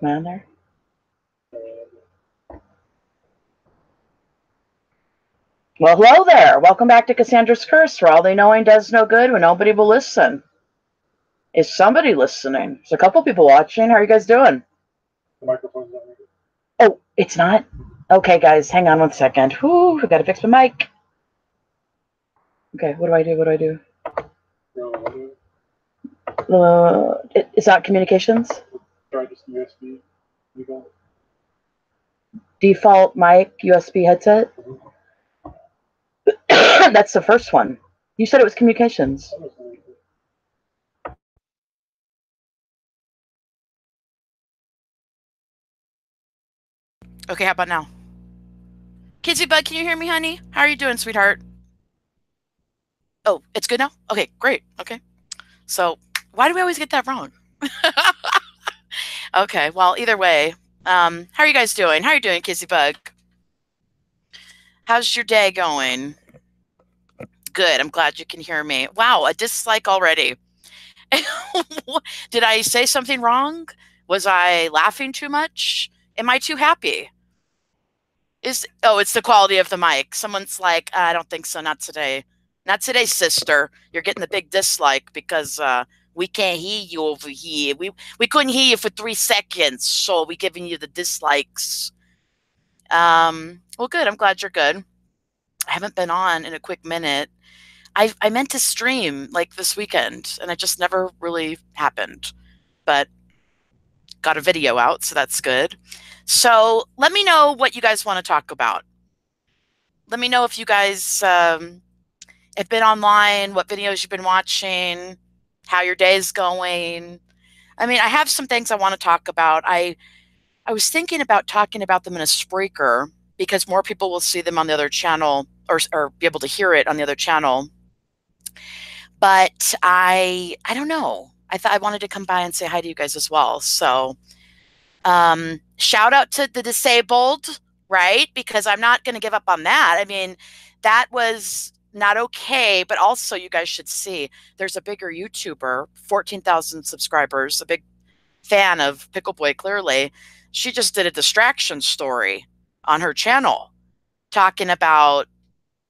Am I on there? Well, hello there. Welcome back to Cassandra's Curse, where all the knowing does no good when nobody will listen. Is somebody listening? There's a couple people watching. How are you guys doing? The microphone's not working. Oh, it's not? Okay, guys, hang on 1 second. Whew, I gotta fix my mic. Okay, what do I do? What do I do? Is that communications? Try just USB. Default mic, USB headset? That's the first one. You said it was communications. Okay, how about now? Kizzy Bud, can you hear me, honey? How are you doing, sweetheart? Oh, it's good now? Okay, great. Okay. So, why do we always get that wrong? Okay, well, either way, how are you guys doing? How are you doing, Kizzy Bug? How's your day going? Good, I'm glad you can hear me. Wow, a dislike already. Did I say something wrong? Was I laughing too much? Am I too happy? It's the quality of the mic. Someone's like, I don't think so, not today. Not today, sister. You're getting the big dislike because we can't hear you over here. We couldn't hear you for 3 seconds, so we're giving you the dislikes. Well, good. I'm glad you're good. I haven't been on in a quick minute. I meant to stream like this weekend, and it just never really happened. But got a video out, so that's good. So let me know what you guys want to talk about. Let me know if you guys have been online, what videos you've been watching, how your day is going. I mean, I have some things I want to talk about. I was thinking about talking about them in a Spreaker because more people will see them on the other channel or be able to hear it on the other channel. But I don't know. I thought I wanted to come by and say hi to you guys as well. So shout out to the disabled, right? Because I'm not going to give up on that. I mean, that was not okay, but also you guys should see there's a bigger YouTuber, 14,000 subscribers, a big fan of Pickle Boy, clearly. She just did a distraction story on her channel talking about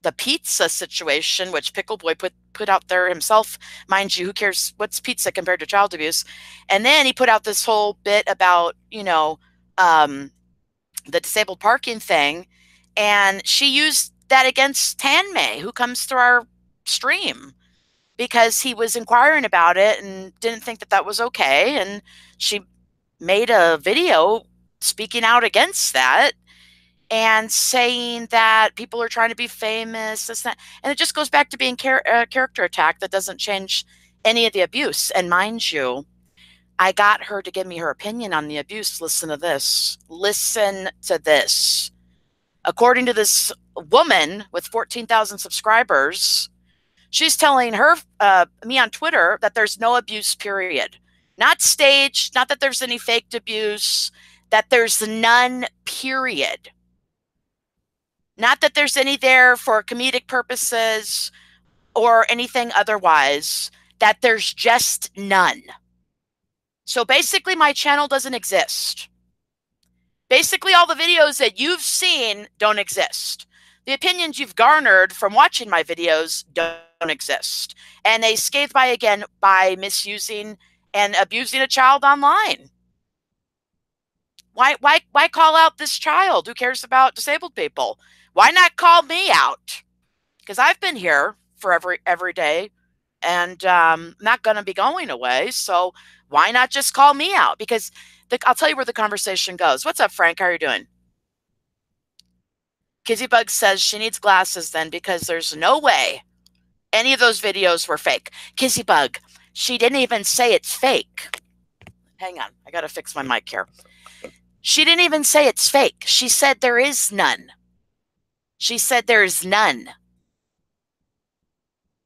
the pizza situation, which Pickle Boy put out there himself. Mind you, who cares what's pizza compared to child abuse? And then he put out this whole bit about, the disabled parking thing. And she used that against Tanmay, who comes through our stream, because he was inquiring about it and didn't think that that was okay. And she made a video speaking out against that and saying that people are trying to be famous, this, that. And it just goes back to being a character attack that doesn't change any of the abuse. And mind you, I got her to give me her opinion on the abuse. Listen to this. Listen to this. According to this woman with 14,000 subscribers, she's telling me on Twitter that there's no abuse, period. Not staged, not that there's any faked abuse, that there's none, period. Not that there's any there for comedic purposes or anything otherwise, that there's just none. So basically, my channel doesn't exist. Basically, all the videos that you've seen don't exist. The opinions you've garnered from watching my videos don't exist. And they skate by again by misusing and abusing a child online. Why call out this child? Who cares about disabled people? Why not call me out? Because I've been here for every day, and not going to be going away. So why not just call me out? Because I'll tell you where the conversation goes. What's up, Frank? How are you doing? Kizzybug says she needs glasses then because there's no way any of those videos were fake. Kizzybug, she didn't even say it's fake. Hang on. I got to fix my mic here. She didn't even say it's fake. She said there is none. She said there is none.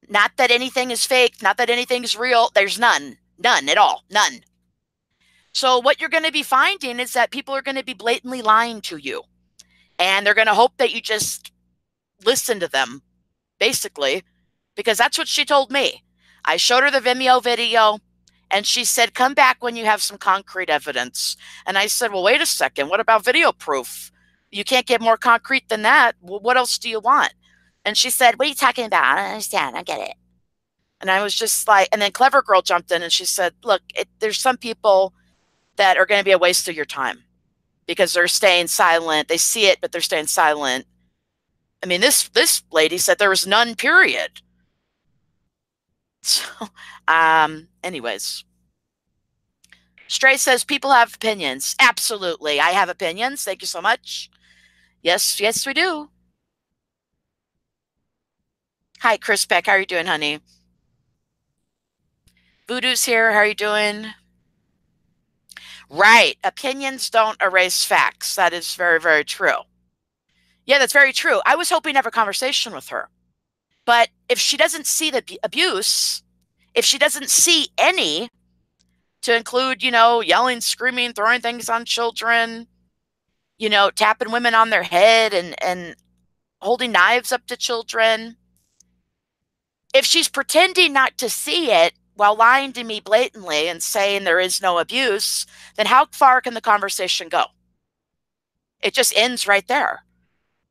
Not that anything is fake, not that anything is real. There's none. None at all. None. So what you're going to be finding is that people are going to be blatantly lying to you. And they're going to hope that you just listen to them, basically, because that's what she told me. I showed her the Vimeo video, And she said, come back when you have some concrete evidence. And I said, well, wait a second. What about video proof? You can't get more concrete than that. Well, what else do you want? And she said, what are you talking about? I don't understand. I get it. And I was just like, and then Clever Girl jumped in and she said, look, there's some people that are going to be a waste of your time because they're staying silent. They see it, but they're staying silent. I mean, this lady said there was none, period. So, anyways. Stray says people have opinions. Absolutely. I have opinions. Thank you so much. Yes, yes, we do. Hi, Chris Peck. How are you doing, honey? Voodoo's here. How are you doing? Right. Opinions don't erase facts. That is very, very true. Yeah, that's very true. I was hoping to have a conversation with her. But if she doesn't see the abuse, if she doesn't see any, to include, you know, yelling, screaming, throwing things on children, you know, tapping women on their head and holding knives up to children. If she's pretending not to see it while lying to me blatantly and saying there is no abuse, then how far can the conversation go? It just ends right there,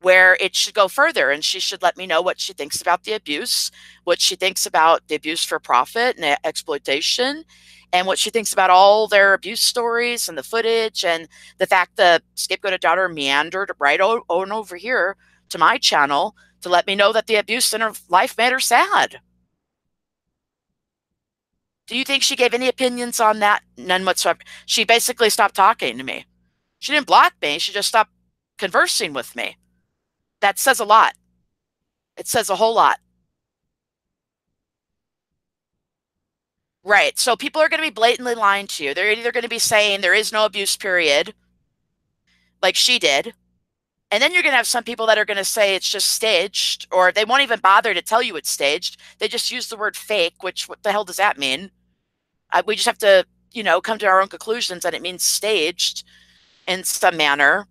where it should go further, and she should let me know what she thinks about the abuse, what she thinks about the abuse for profit and exploitation, and what she thinks about all their abuse stories and the footage and the fact that Scapegoated Daughter meandered right on over here to my channel to let me know that the abuse in her life made her sad. Do you think she gave any opinions on that? None whatsoever. She basically stopped talking to me. She didn't block me. She just stopped conversing with me. That says a lot. It says a whole lot. Right. So people are going to be blatantly lying to you. They're either going to be saying there is no abuse, period, like she did. And then you're going to have some people that are going to say it's just staged, or they won't even bother to tell you it's staged. They just use the word fake, which what the hell does that mean? We just have to, you know, come to our own conclusions that it means staged in some manner.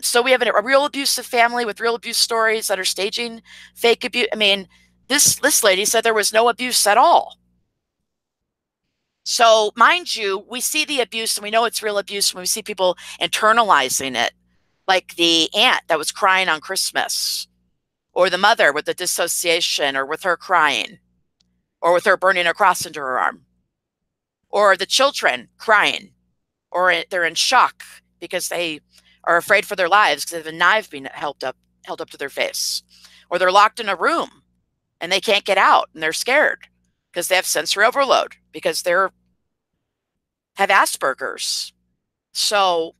So we have a real abusive family with real abuse stories that are staging fake abuse. I mean, this lady said there was no abuse at all. So mind you, we see the abuse and we know it's real abuse when we see people internalizing it, like the aunt that was crying on Christmas, or the mother with the dissociation, or with her crying, or with her burning a cross into her arm, or the children crying, or they're in shock because they are afraid for their lives because they have a knife being held up to their face, or they're locked in a room and they can't get out and they're scared because they have sensory overload because they're have Asperger's. So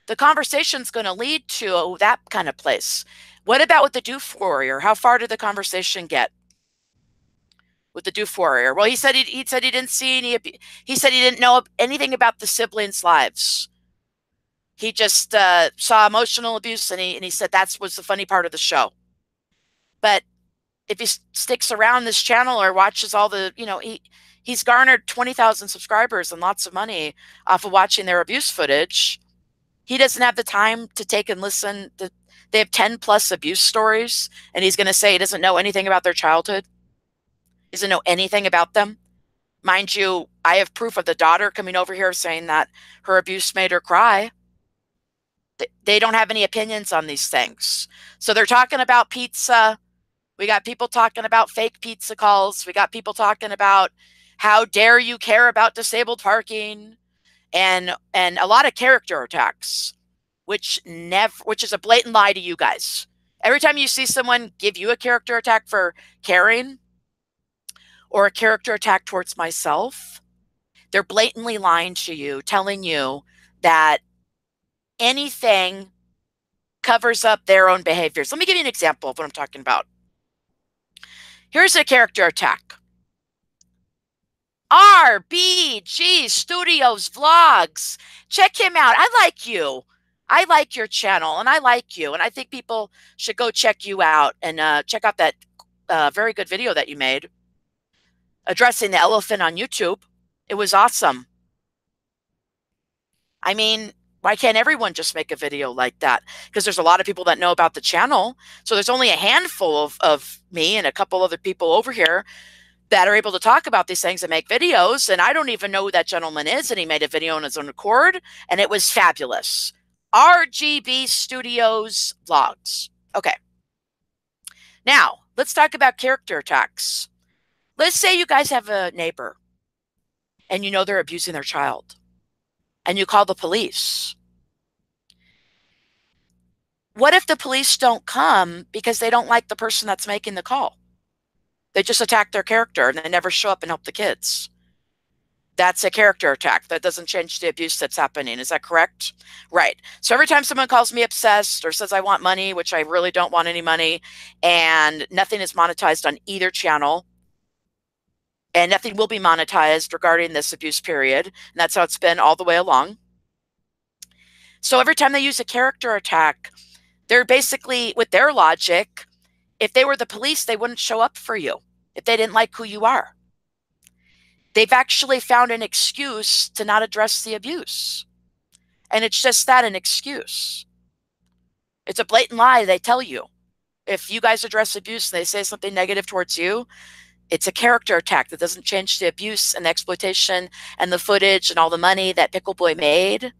the conversation's going to lead to that kind of place. What about with the doof warrior? How far did the conversation get with the doof warrior? Well, he said he didn't see any. He said he didn't know anything about the siblings' lives. He just saw emotional abuse, and he said that was the funny part of the show. But if he sticks around this channel or watches all the, you know, he's garnered 20,000 subscribers and lots of money off of watching their abuse footage. He doesn't have the time to take and listen. They have 10 plus abuse stories, and he's going to say he doesn't know anything about their childhood. He doesn't know anything about them. Mind you, I have proof of the daughter coming over here saying that her abuse made her cry. They don't have any opinions on these things. So they're talking about pizza. We got people talking about fake pizza calls. We got people talking about how dare you care about disabled parking, and a lot of character attacks, which is a blatant lie to you guys. Every time you see someone give you a character attack for caring, or a character attack towards myself, they're blatantly lying to you, telling you that anything covers up their own behaviors. Let me give you an example of what I'm talking about. Here's a character attack. RBG Studios Vlogs. Check him out. I like you. I like your channel, and I like you. And I think people should go check you out and check out that very good video that you made addressing the elephant on YouTube. It was awesome. I mean, why can't everyone just make a video like that? Because there's a lot of people that know about the channel. So there's only a handful of me and a couple other people over here that are able to talk about these things and make videos. And I don't even know who that gentleman is. And he made a video on his own accord, and it was fabulous. RGB Studios vlogs. Okay. Now, let's talk about character attacks. Let's say you guys have a neighbor and you know they're abusing their child, and you call the police. What if the police don't come because they don't like the person that's making the call? They just attack their character and they never show up and help the kids. That's a character attack. That doesn't change the abuse that's happening. Is that correct? Right. So every time someone calls me obsessed or says I want money, which I really don't want any money, and nothing is monetized on either channel, and nothing will be monetized regarding this abuse period, and that's how it's been all the way along. So every time they use a character attack, they're basically, with their logic, if they were the police, they wouldn't show up for you if they didn't like who you are. They've actually found an excuse to not address the abuse. And it's just that, an excuse. It's a blatant lie they tell you. If you guys address abuse and they say something negative towards you, it's a character attack that doesn't change the abuse and the exploitation and the footage and all the money that Pickle Boy made.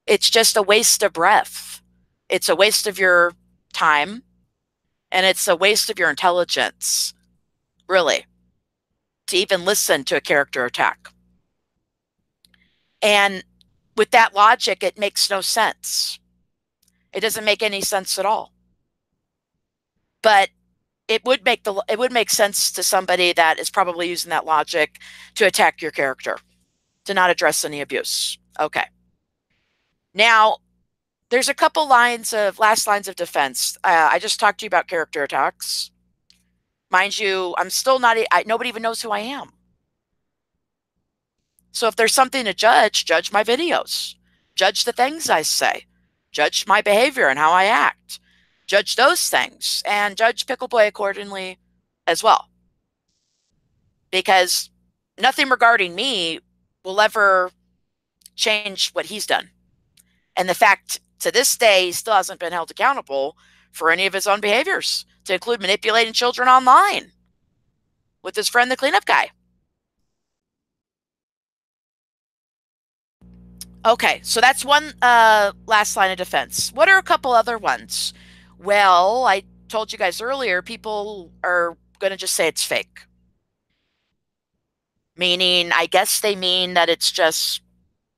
It's just a waste of breath. It's a waste of your time, and it's a waste of your intelligence, really, to even listen to a character attack. And with that logic, it makes no sense. It doesn't make any sense at all. But it would make sense to somebody that is probably using that logic to attack your character, to not address any abuse. Okay. Now, there's a couple last lines of defense. I just talked to you about character attacks. Mind you, I'm still not, nobody even knows who I am. So if there's something to judge my videos. Judge the things I say. Judge my behavior and how I act. Judge those things, and judge Pickle Boy accordingly as well. Because nothing regarding me will ever change what he's done. And the fact, to this day, he still hasn't been held accountable for any of his own behaviors, to include manipulating children online with his friend, the cleanup guy. Okay, so that's one last line of defense. What are a couple other ones? Well, I told you guys earlier, people are going to just say it's fake. Meaning, I guess they mean that it's just,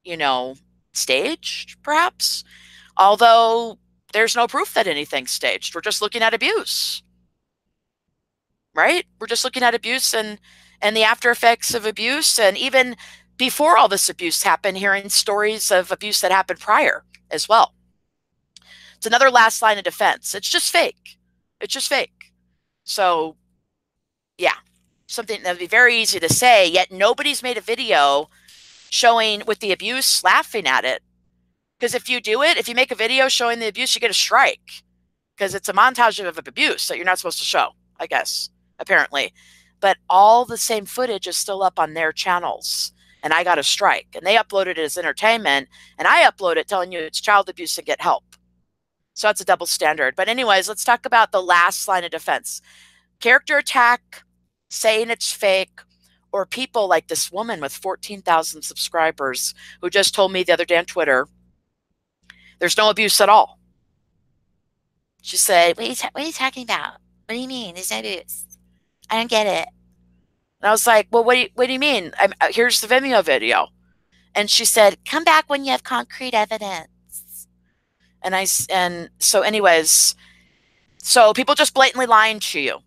you know, staged, perhaps. Although there's no proof that anything's staged. We're just looking at abuse. Right? We're just looking at abuse and the after effects of abuse. And even before all this abuse happened, hearing stories of abuse that happened prior as well. It's another last line of defense. It's just fake. It's just fake. So, yeah, something that would be very easy to say, yet nobody's made a video showing with the abuse, laughing at it. Because if you do it, if you make a video showing the abuse, you get a strike. Because it's a montage of abuse that you're not supposed to show, I guess, apparently. But all the same footage is still up on their channels. And I got a strike. And they uploaded it as entertainment. And I upload it telling you it's child abuse and get help. So that's a double standard. But anyways, let's talk about the last line of defense. Character attack, saying it's fake, or people like this woman with 14,000 subscribers who just told me the other day on Twitter, there's no abuse at all. She said, what are you talking about? What do you mean? There's no abuse. I don't get it. And I was like, well, what do you mean? Here's the Vimeo video. And she said, come back when you have concrete evidence. And so anyways, so people just blatantly lying to you,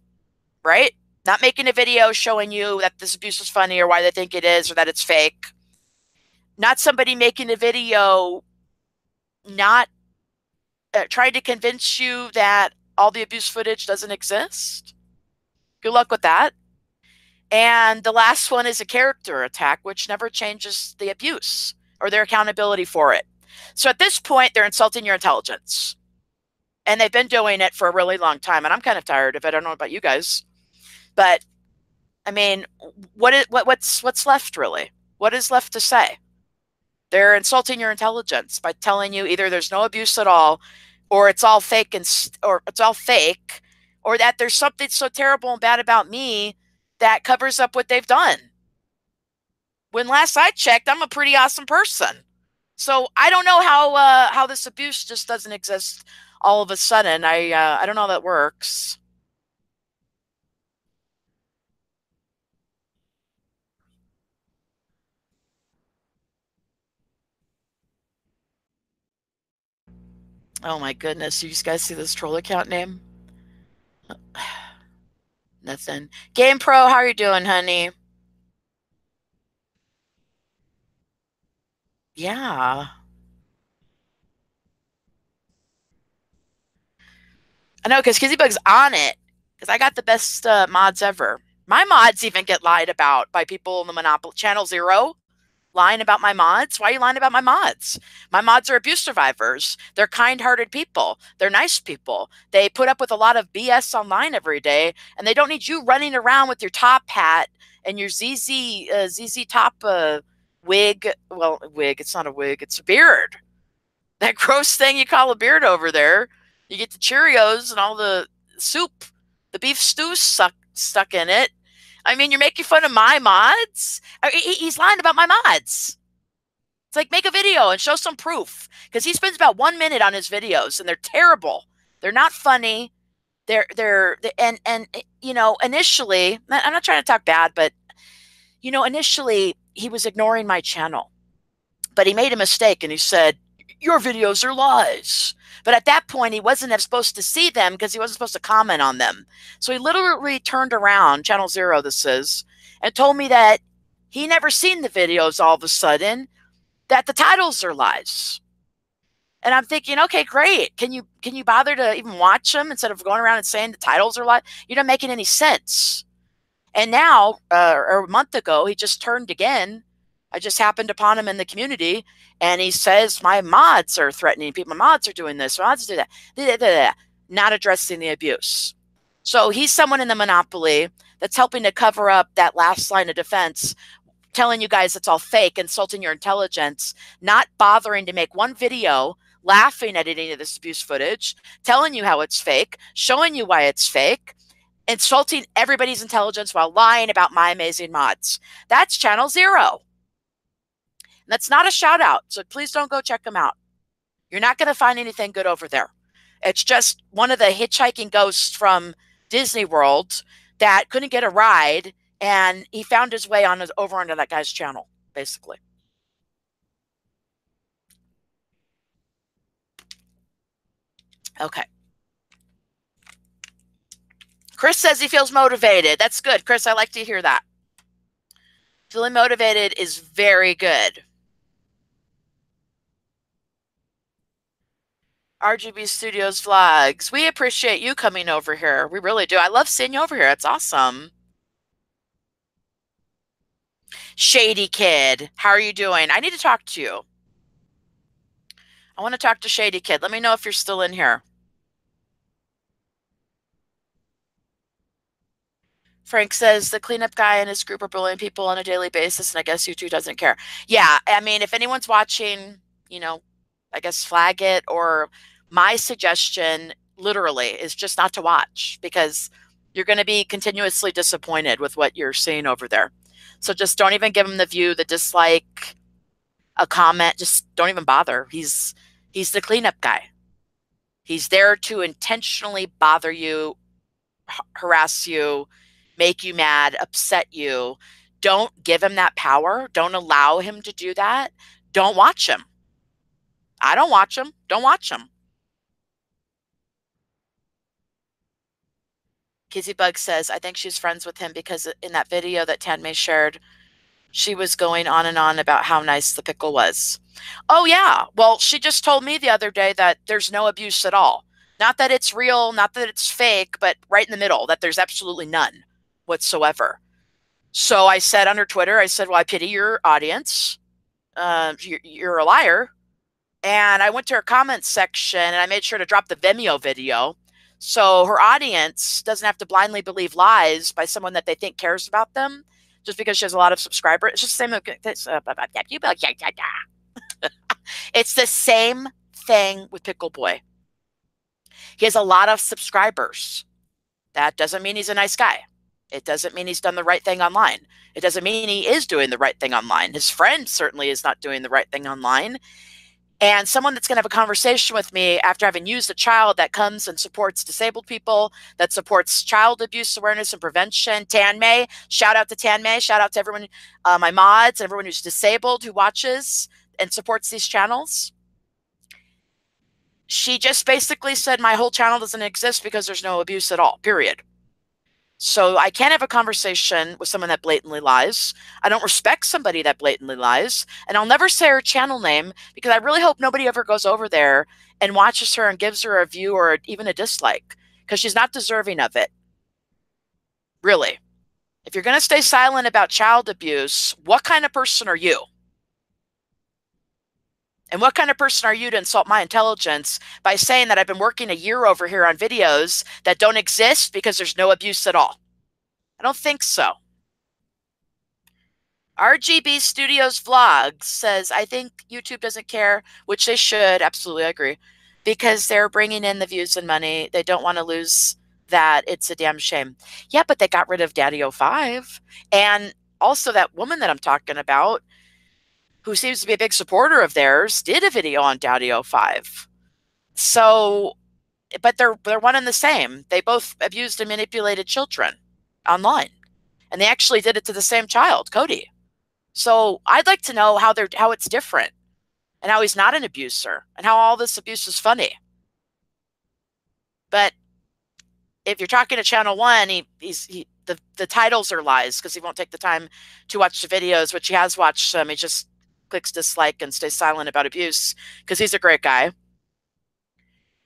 right? Not making a video showing you that this abuse is funny or why they think it is or that it's fake. Not somebody making a video not trying to convince you that all the abuse footage doesn't exist. Good luck with that. And the last one is a character attack, which never changes the abuse or their accountability for it. So at this point, they're insulting your intelligence. And they've been doing it for a really long time. And I'm kind of tired of it. I don't know about you guys. But, I mean, what's left, really? What is left to say? They're insulting your intelligence by telling you either there's no abuse at all, or it's all fake, or that there's something so terrible and bad about me that covers up what they've done. When last I checked, I'm a pretty awesome person. So I don't know how this abuse just doesn't exist all of a sudden. I don't know how that works. Oh my goodness. You guys see this troll account name? Nothing. Game Pro, how are you doing, honey? Yeah. I know, because Kizzybug's on it. Because I got the best mods ever. My mods even get lied about by people in the Monopoly. Channel Zero lying about my mods. Why are you lying about my mods? My mods are abuse survivors. They're kind-hearted people. They're nice people. They put up with a lot of BS online every day, and they don't need you running around with your top hat and your ZZ top wig. Well, wig. It's not a wig. It's a beard. That gross thing you call a beard over there. You get the Cheerios and all the soup, the beef stew stuck in it. I mean, you're making fun of my mods? He's lying about my mods. It's like, make a video and show some proof. Because he spends about 1 minute on his videos, and they're terrible. They're not funny. And you know, initially, I'm not trying to talk bad, but, you know, initially, he was ignoring my channel. But he made a mistake, and he said, your videos are lies. But at that point, he wasn't supposed to see them because he wasn't supposed to comment on them. So he literally turned around, Channel Zero this is, and told me that he never seen the videos all of a sudden, that the titles are lies. And I'm thinking, okay, great. Can you bother to even watch them instead of going around and saying the titles are lies? You're not making any sense. And now, or a month ago, he just turned again. I just happened upon him in the community, and he says, my mods are threatening people. My mods are doing this. My mods do that. Not addressing the abuse. So he's someone in the Monopoly that's helping to cover up that last line of defense, telling you guys it's all fake, insulting your intelligence, not bothering to make one video laughing at any of this abuse footage, telling you how it's fake, showing you why it's fake, insulting everybody's intelligence while lying about my amazing mods. That's Channel Zero. That's not a shout out, so please don't go check them out. You're not going to find anything good over there. It's just one of the hitchhiking ghosts from Disney World that couldn't get a ride, and he found his way on over onto that guy's channel, basically. Okay. Chris says he feels motivated. That's good, Chris. I like to hear that. Feeling motivated is very good. RGB Studios vlogs. We appreciate you coming over here. We really do. I love seeing you over here. It's awesome. Shady Kid, how are you doing? I need to talk to you. I want to talk to Shady Kid. Let me know if you're still in here. Frank says the cleanup guy and his group are bullying people on a daily basis, and I guess YouTube doesn't care. Yeah, I mean, if anyone's watching, you know, I guess flag it, or my suggestion literally is just not to watch, because you're going to be continuously disappointed with what you're seeing over there. So just don't even give him the view, the dislike, a comment. Just don't even bother. He's the cleanup guy. He's there to intentionally bother you, harass you, make you mad, upset you. Don't give him that power. Don't allow him to do that. Don't watch him. I don't watch him. Don't watch him. Kizzybug says, I think she's friends with him because in that video that Tanmay shared, she was going on and on about how nice the pickle was. Oh, yeah. Well, she just told me the other day that there's no abuse at all. Not that it's real, not that it's fake, but right in the middle, that there's absolutely none whatsoever. So I said on her Twitter, I said, well, I pity your audience. You're a liar. And I went to her comments section, and I made sure to drop the Vimeo video. So her audience doesn't have to blindly believe lies by someone that they think cares about them just because she has a lot of subscribers. It's just the same. It's the same thing with Pickle Boy. He has a lot of subscribers. That doesn't mean he's a nice guy. It doesn't mean he's done the right thing online. It doesn't mean he is doing the right thing online. His friend certainly is not doing the right thing online. And someone that's going to have a conversation with me after having used a child that comes and supports disabled people, that supports child abuse awareness and prevention, Tanmay, shout out to Tanmay, shout out to everyone, my mods, everyone who's disabled who watches and supports these channels. She just basically said my whole channel doesn't exist because there's no abuse at all, period. So I can't have a conversation with someone that blatantly lies. I don't respect somebody that blatantly lies. And I'll never say her channel name because I really hope nobody ever goes over there and watches her and gives her a view or even a dislike because she's not deserving of it. Really. If you're going to stay silent about child abuse, what kind of person are you? And what kind of person are you to insult my intelligence by saying that I've been working a year over here on videos that don't exist because there's no abuse at all? I don't think so. RGB Studios Vlogs says, I think YouTube doesn't care, which they should. Absolutely, I agree. Because they're bringing in the views and money. They don't want to lose that. It's a damn shame. Yeah, but they got rid of Daddy05. And also that woman that I'm talking about, who seems to be a big supporter of theirs, did a video on Daddy05. So, but they're one and the same. They both abused and manipulated children online. And they actually did it to the same child, Cody. So I'd like to know how it's different and how he's not an abuser and how all this abuse is funny. But if you're talking to Channel 1, the titles are lies because he won't take the time to watch the videos, which he has watched some. He just clicks dislike and stays silent about abuse because he's a great guy.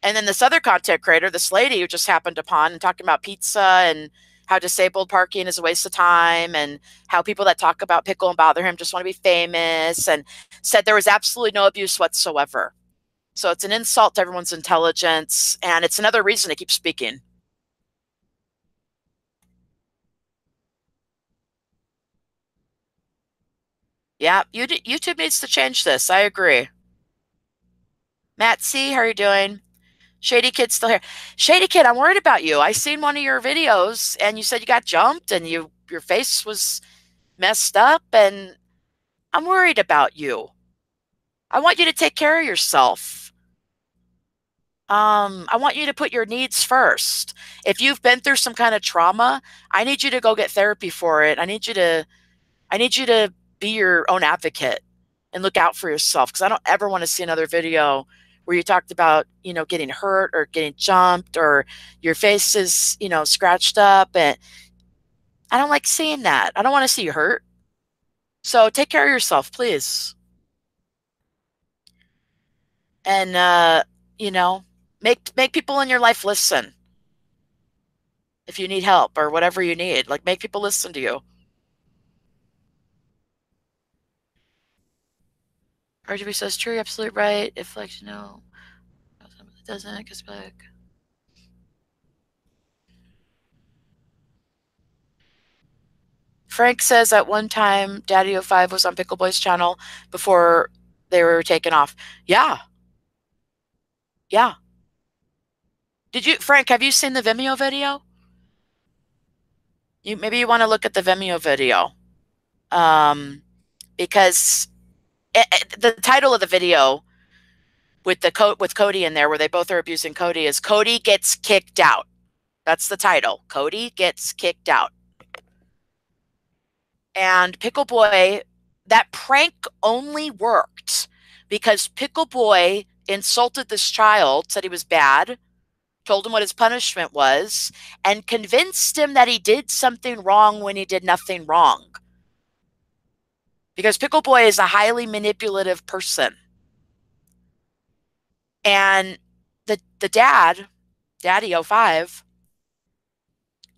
And then this other content creator, this lady who just happened upon and talking about pizza and how disabled parking is a waste of time and how people that talk about Pickle and bother him just want to be famous, and said there was absolutely no abuse whatsoever. So it's an insult to everyone's intelligence, and it's another reason to keep speaking. Yeah, YouTube needs to change this. I agree. Matt C., how are you doing? Shady Kid's still here. Shady Kid, I'm worried about you. I seen one of your videos and you said you got jumped and your face was messed up, and I'm worried about you. I want you to take care of yourself. I want you to put your needs first. If you've been through some kind of trauma, I need you to go get therapy for it. I need you to be your own advocate and look out for yourself, because I don't ever want to see another video where you talked about, getting hurt or getting jumped or your face is, scratched up. And I don't like seeing that. I don't want to see you hurt. So take care of yourself, please. And, make people in your life listen. If you need help or whatever you need, like, make people listen to you. RGB says, true, you're absolutely right. If, it doesn't, it goes back. Frank says at one time Daddy05 was on Pickle Boy's channel before they were taken off. Yeah. Yeah. Frank, have you seen the Vimeo video? Maybe you want to look at the Vimeo video. Because the title of the video with Cody in there, where they both are abusing Cody, is Cody Gets Kicked Out. That's the title. Cody Gets Kicked Out. And Pickle Boy, that prank only worked because Pickle Boy insulted this child, said he was bad, told him what his punishment was, and convinced him that he did something wrong when he did nothing wrong. Because Pickle Boy is a highly manipulative person. And the Daddy05,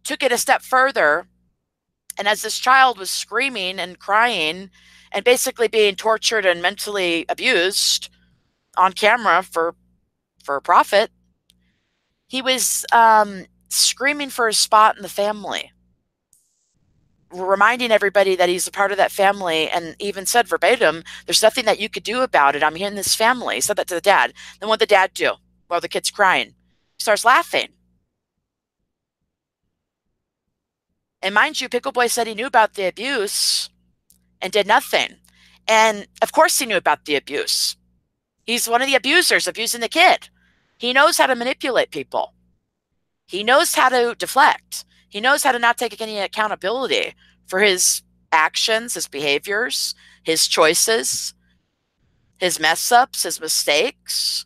took it a step further. And as this child was screaming and crying and basically being tortured and mentally abused on camera for profit, he was screaming for a spot in the family, reminding everybody that he's a part of that family, and even said verbatim, there's nothing that you could do about it. I'm in this family. He said that to the dad. Then what did the dad do while the kid's crying? He starts laughing. And mind you, Pickle Boy said he knew about the abuse and did nothing. And of course he knew about the abuse. He's one of the abusers abusing the kid. He knows how to manipulate people. He knows how to deflect. He knows how to not take any accountability for his actions, his behaviors, his choices, his mess ups, his mistakes.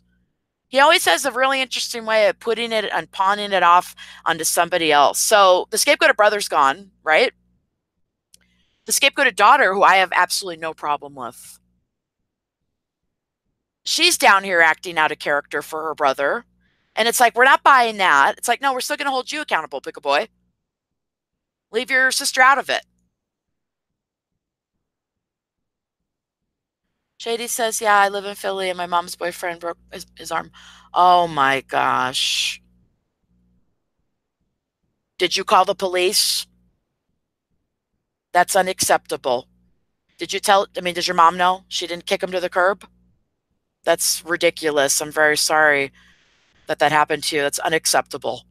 He always has a really interesting way of putting it and pawning it off onto somebody else. So the scapegoat brother's gone, right? The scapegoat daughter, who I have absolutely no problem with, she's down here acting out of character for her brother. And it's like, we're not buying that. It's like, no, we're still going to hold you accountable, Pickle Boy. Leave your sister out of it. Shady says, yeah, I live in Philly and my mom's boyfriend broke his arm. Oh my gosh. Did you call the police? That's unacceptable. Did you tell, I mean, does your mom know she didn't kick him to the curb? That's ridiculous. I'm very sorry that that happened to you. That's unacceptable.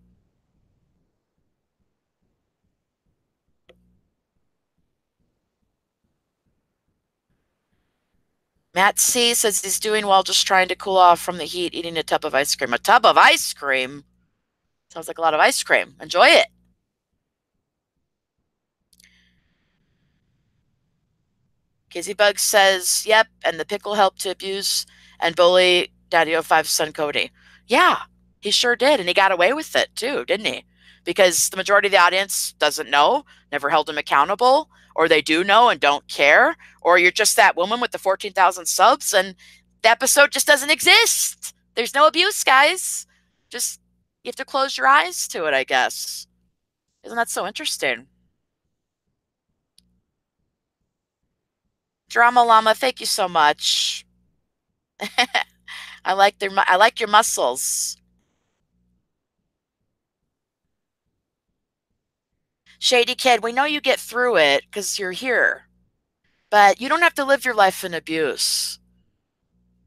Matt C says he's doing well, just trying to cool off from the heat, eating a tub of ice cream. A tub of ice cream? Sounds like a lot of ice cream. Enjoy it. Kizzy says, yep, and the pickle helped to abuse and bully Daddy 05's son Cody. Yeah, he sure did. And he got away with it too, didn't he? Because the majority of the audience doesn't know, never held him accountable, or they do know and don't care, or you're just that woman with the 14,000 subs and the episode just doesn't exist. There's no abuse, guys. Just, you have to close your eyes to it, I guess. Isn't that so interesting? Drama Llama, thank you so much. I like your muscles. Shady Kid, we know you get through it because you're here, but you don't have to live your life in abuse.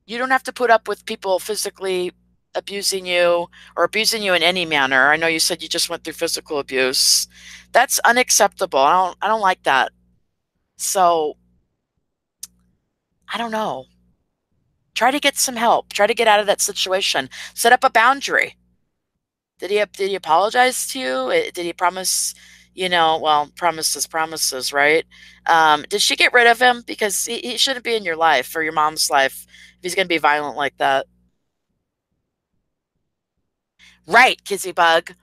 You don't have to put up with people physically abusing you or abusing you in any manner. I know you said you just went through physical abuse. That's unacceptable. I don't like that. So, I don't know. Try to get some help. Try to get out of that situation. Set up a boundary. Did he apologize to you? Did he promise, well, promises, right? Did she get rid of him? Because he shouldn't be in your life or your mom's life if he's going to be violent like that. Right, Kizzy Bug.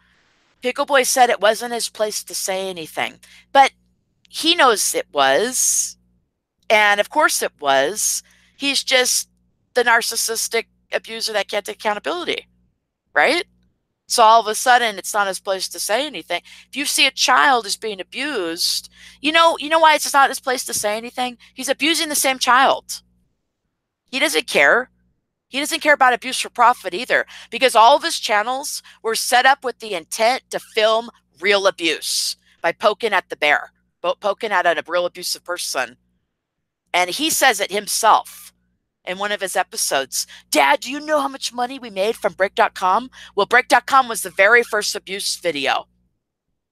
Pickle Boy said it wasn't his place to say anything, but he knows it was. And of course it was. He's just the narcissistic abuser that can't take accountability, right? So all of a sudden, it's not his place to say anything. If you see a child is being abused, you know why it's not his place to say anything? He's abusing the same child. He doesn't care. He doesn't care about abuse for profit either, because all of his channels were set up with the intent to film real abuse by poking at the bear, poking at a real abusive person. And he says it himself in one of his episodes. Dad, do you know how much money we made from Break.com? Well, Break.com was the very first abuse video.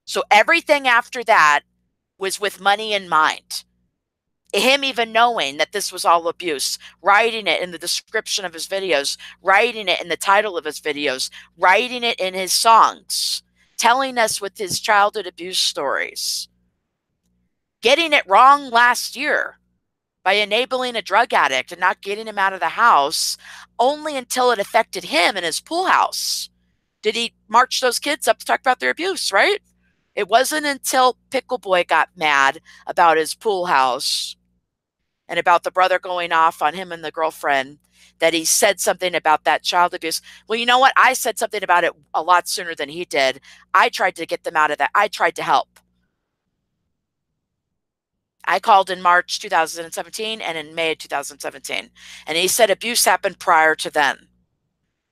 So everything after that was with money in mind. Him even knowing that this was all abuse, writing it in the description of his videos, writing it in the title of his videos, writing it in his songs, telling us with his childhood abuse stories. Getting it wrong last year by enabling a drug addict and not getting him out of the house only until it affected him in his pool house. Did he march those kids up to talk about their abuse, right? It wasn't until Pickle Boy got mad about his pool house and about the brother going off on him and the girlfriend that he said something about that child abuse. Well, you know what? I said something about it a lot sooner than he did. I tried to get them out of that. I tried to help. I called in March 2017 and in May 2017. And he said abuse happened prior to then.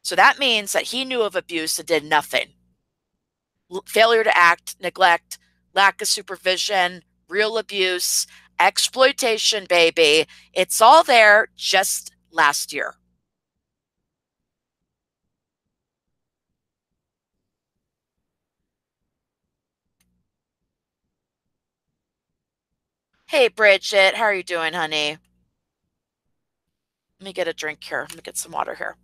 So that means that he knew of abuse and did nothing. Failure to act, neglect, lack of supervision, real abuse, exploitation, baby. It's all there just last year. Hey, Bridget, how are you doing, honey? Let me get a drink here. Let me get some water here.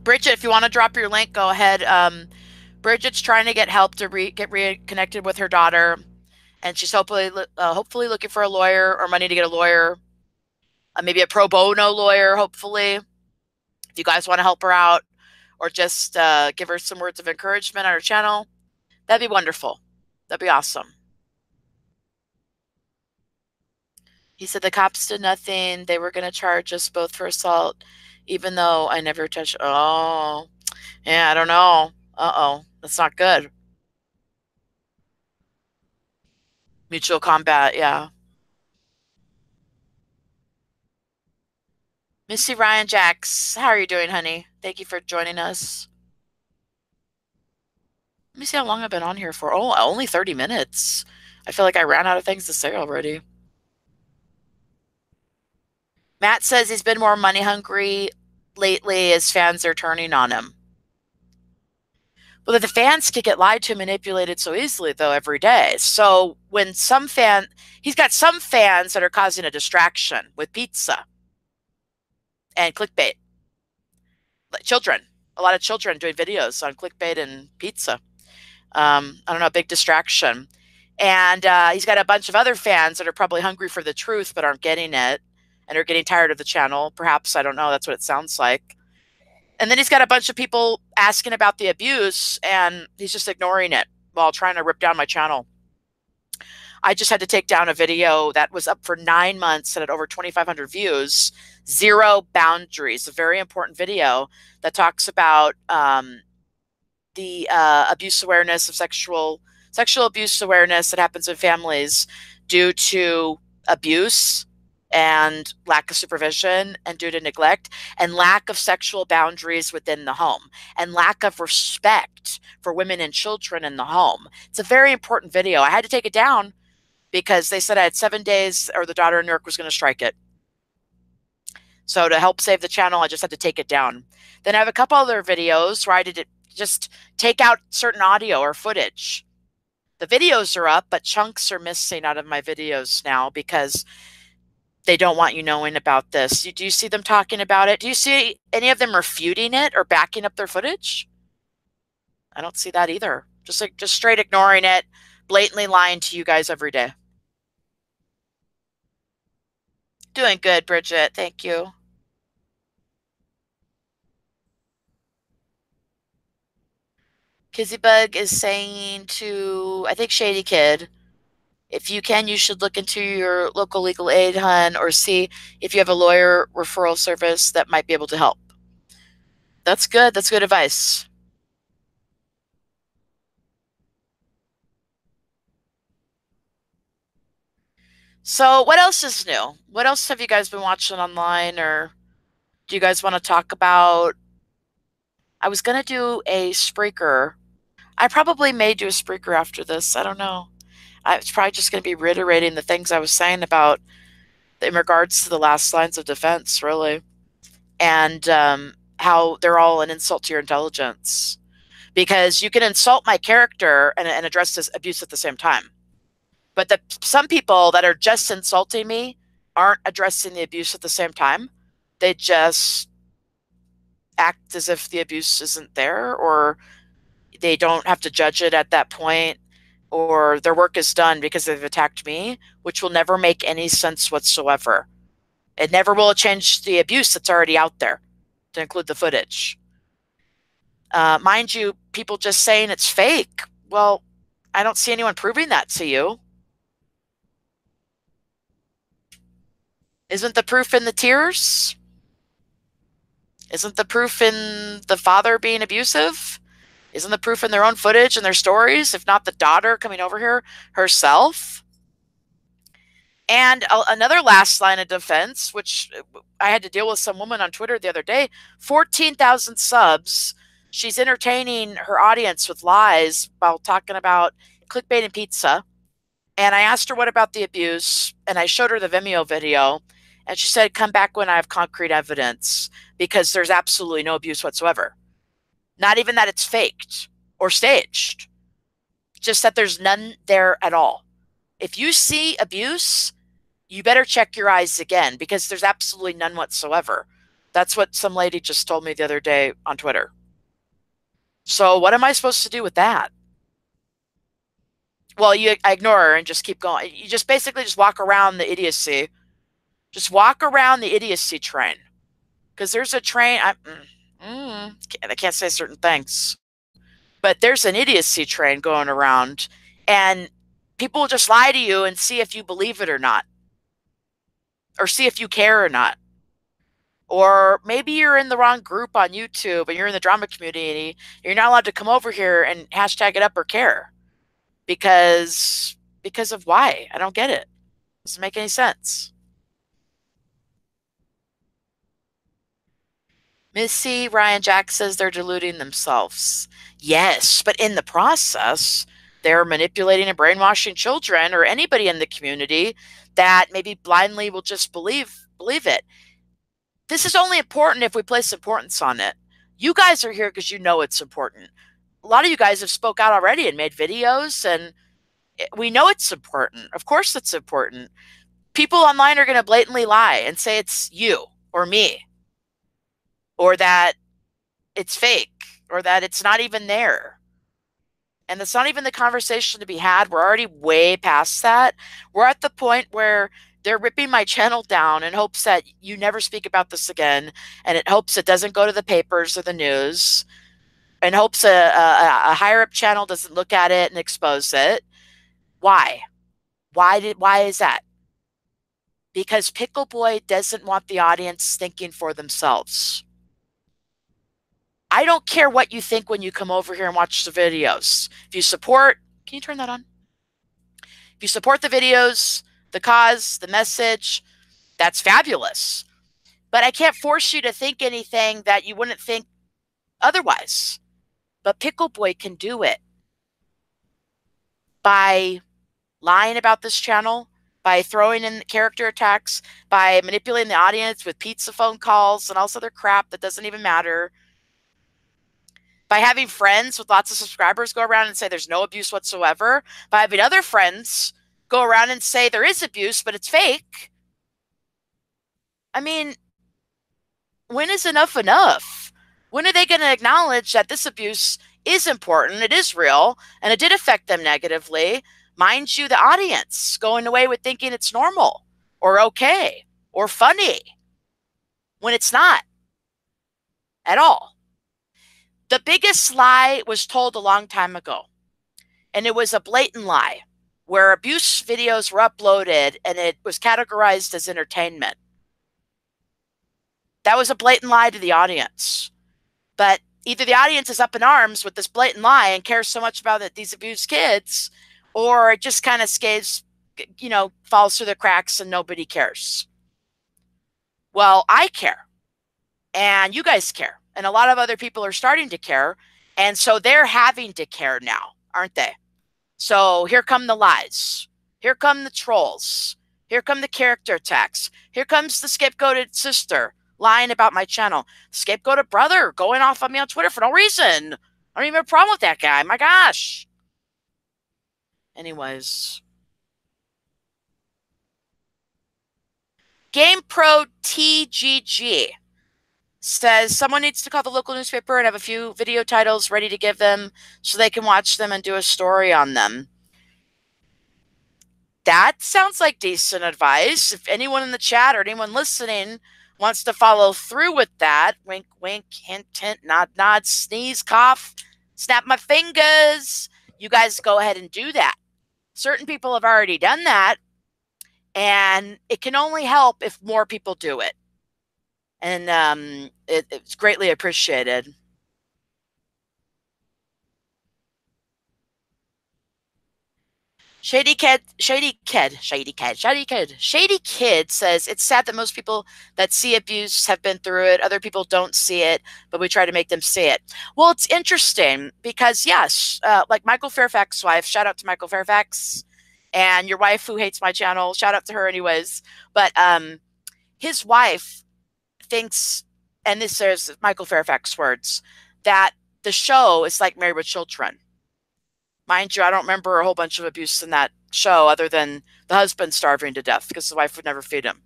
Bridget, if you want to drop your link, go ahead. Bridget's trying to get help to get reconnected with her daughter, and she's hopefully looking for a lawyer or money to get a lawyer, maybe a pro bono lawyer, hopefully. If you guys want to help her out or just give her some words of encouragement on her channel, that'd be wonderful. That'd be awesome. He said the cops did nothing. They were going to charge us both for assault, even though I never touched. Oh, yeah, I don't know. Uh-oh, that's not good. Mutual combat, yeah. Missy Ryan Jax, how are you doing, honey? Thank you for joining us. Let me see how long I've been on here for. Oh, only 30 minutes. I feel like I ran out of things to say already. Matt says he's been more money hungry lately as fans are turning on him. Well, the fans can get lied to and manipulated so easily, though, every day. So when he's got some fans that are causing a distraction with pizza and clickbait. Children, a lot of children doing videos on clickbait and pizza. I don't know, a big distraction. And he's got a bunch of other fans that are probably hungry for the truth but aren't getting it and are getting tired of the channel. Perhaps, I don't know, that's what it sounds like. And then he's got a bunch of people asking about the abuse, and he's just ignoring it while trying to rip down my channel. I just had to take down a video that was up for 9 months and had over 2,500 views. Zero Boundaries, a very important video that talks about the abuse awareness of sexual abuse awareness that happens in families due to abuse and lack of supervision and due to neglect and lack of sexual boundaries within the home and lack of respect for women and children in the home. It's a very important video. I had to take it down because they said I had 7 days or the daughter in New York was going to strike it. So to help save the channel, I just had to take it down. Then I have a couple other videos where I did just take out certain audio or footage. The videos are up, but chunks are missing out of my videos now because they don't want you knowing about this. Do you see them talking about it? Do you see any of them refuting it or backing up their footage? I don't see that either. Just straight ignoring it, blatantly lying to you guys every day. Doing good, Bridget. Thank you. Kizzybug is saying to, I think, Shady Kid, if you can, you should look into your local legal aid, hun, or see if you have a lawyer referral service that might be able to help. That's good. That's good advice. So what else is new? What else have you guys been watching online, or do you guys want to talk about? I was going to do a Spreaker. I probably may do a Spreaker after this. I don't know. It's probably just going to be reiterating the things I was saying about in regards to the last lines of defense, really, and how they're all an insult to your intelligence. Because you can insult my character and address this abuse at the same time. But some people that are just insulting me aren't addressing the abuse at the same time. They just act as if the abuse isn't there, or they don't have to judge it at that point, or their work is done because they've attacked me, which will never make any sense whatsoever. It never will change the abuse that's already out there, to include the footage. Mind you, people just saying it's fake. Well, I don't see anyone proving that to you. Isn't the proof in the tears? Isn't the proof in the father being abusive? Isn't the proof in their own footage and their stories, if not the daughter coming over here herself? And another last line of defense, which I had to deal with some woman on Twitter the other day, 14,000 subs. She's entertaining her audience with lies while talking about clickbait and pizza. And I asked her, what about the abuse? And I showed her the Vimeo video. And she said, come back when I have concrete evidence, because there's absolutely no abuse whatsoever. Not even that it's faked or staged, just that there's none there at all. If you see abuse, you better check your eyes again, because there's absolutely none whatsoever. That's what some lady just told me the other day on Twitter. So what am I supposed to do with that? Well, I ignore her and just keep going. You just basically just walk around the idiocy. Just walk around the idiocy train. Because there's a train. I can't say certain things. But there's an idiocy train going around. And people will just lie to you and see if you believe it or not. Or see if you care or not. Or maybe you're in the wrong group on YouTube and you're in the drama community. You're not allowed to come over here and hashtag it up or care. Because of why? I don't get it. Doesn't make any sense. Missy Ryan Jack says they're deluding themselves. Yes, but in the process, they're manipulating and brainwashing children or anybody in the community that maybe blindly will just believe it. This is only important if we place importance on it. You guys are here because you know it's important. A lot of you guys have spoke out already and made videos, and we know it's important. Of course it's important. People online are going to blatantly lie and say it's you or me, or that it's fake, or that it's not even there. And that's not even the conversation to be had. We're already way past that. We're at the point where they're ripping my channel down in hopes that you never speak about this again, and it hopes it doesn't go to the papers or the news, in hopes a higher up channel doesn't look at it and expose it. Why? Why is that? Because Pickle Boy doesn't want the audience thinking for themselves. I don't care what you think when you come over here and watch the videos. If you support, can you turn that on? If you support the videos, the cause, the message, that's fabulous. But I can't force you to think anything that you wouldn't think otherwise. But Pickle Boy can do it by lying about this channel, by throwing in character attacks, by manipulating the audience with pizza phone calls and all this other crap that doesn't even matter, by having friends with lots of subscribers go around and say there's no abuse whatsoever, by having other friends go around and say there is abuse, but it's fake. I mean, when is enough enough? When are they going to acknowledge that this abuse is important, it is real, and it did affect them negatively? Mind you, the audience going away with thinking it's normal or okay or funny when it's not at all. The biggest lie was told a long time ago, and it was a blatant lie where abuse videos were uploaded and it was categorized as entertainment. That was a blatant lie to the audience. But either the audience is up in arms with this blatant lie and cares so much about these abused kids, or it just kind of skates, falls through the cracks and nobody cares. Well, I care, and you guys care, and a lot of other people are starting to care, and so they're having to care now, aren't they? So here come the lies. Here come the trolls. Here come the character attacks. Here comes the scapegoated sister lying about my channel. Scapegoated brother going off on me on Twitter for no reason. I don't even have a problem with that guy. My gosh. Anyways. GamePro TGG says someone needs to call the local newspaper and have a few video titles ready to give them so they can watch them and do a story on them. That sounds like decent advice. If anyone in the chat or anyone listening wants to follow through with that, wink, wink, hint, hint, nod, nod, sneeze, cough, snap my fingers, you guys go ahead and do that. Certain people have already done that, and it can only help if more people do it. And it's greatly appreciated. Shady Kid says, it's sad that most people that see abuse have been through it. Other people don't see it, but we try to make them see it. Well, it's interesting because, yes, like Michael Fairfax's wife, shout out to Michael Fairfax, and your wife who hates my channel, shout out to her anyways. But his wife thinks, and this is Michael Fairfax's words, that the show is like Married with Children. Mind you, I don't remember a whole bunch of abuse in that show other than the husband starving to death because the wife would never feed him.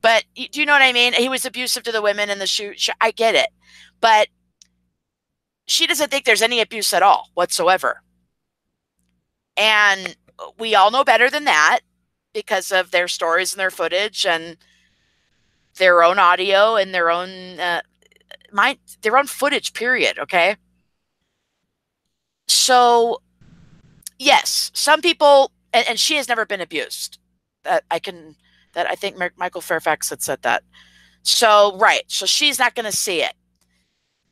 But do you know what I mean? He was abusive to the women in the shoot. I get it. But she doesn't think there's any abuse at all whatsoever. And we all know better than that because of their stories and their footage and their own audio and their own footage, period, okay? So, yes, some people, and she has never been abused. I think Michael Fairfax had said that. So, right, so she's not going to see it.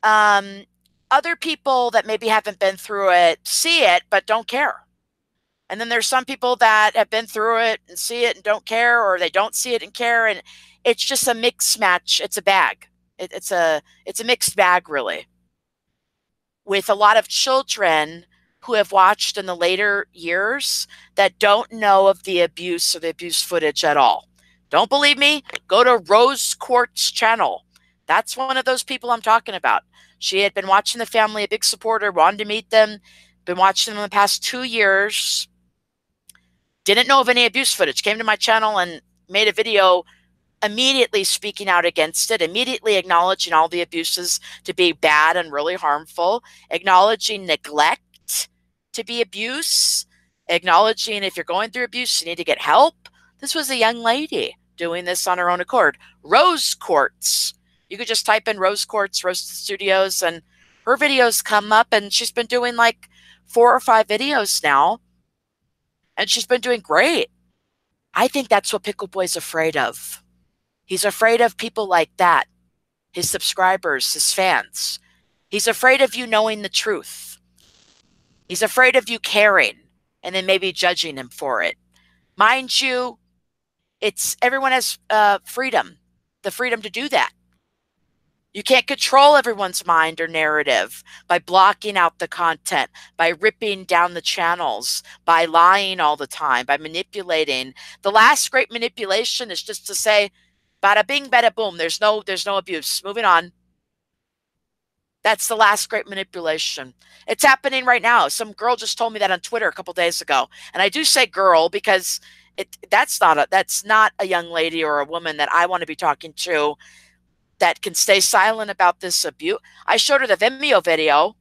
Other people that maybe haven't been through it see it, but don't care. And then there's some people that have been through it and see it and don't care, or they don't see it and care. And it's just a mixed match. It's a bag. It's a mixed bag, really, with a lot of children who have watched in the later years that don't know of the abuse or the abuse footage at all. Don't believe me? Go to Rose Quartz channel. That's one of those people I'm talking about. She had been watching the family, a big supporter, wanted to meet them, been watching them the past 2 years, didn't know of any abuse footage, came to my channel and made a video immediately speaking out against it, immediately acknowledging all the abuses to be bad and really harmful, acknowledging neglect to be abuse, acknowledging if you're going through abuse, you need to get help. This was a young lady doing this on her own accord. Rose Quartz. You could just type in Rose Quartz, Roasted Studios, and her videos come up, and she's been doing like 4 or 5 videos now, and she's been doing great. I think that's what Pickle Boy's afraid of. He's afraid of people like that, his subscribers, his fans. He's afraid of you knowing the truth. He's afraid of you caring and then maybe judging him for it. Mind you, everyone has freedom, the freedom to do that. You can't control everyone's mind or narrative by blocking out the content, by ripping down the channels, by lying all the time, by manipulating. The last great manipulation is just to say, bada bing, bada boom. There's no abuse. Moving on. That's the last great manipulation. It's happening right now. Some girl just told me that on Twitter a couple days ago. And I do say girl because that's not a young lady or a woman that I want to be talking to that can stay silent about this abuse. I showed her the Vimeo video,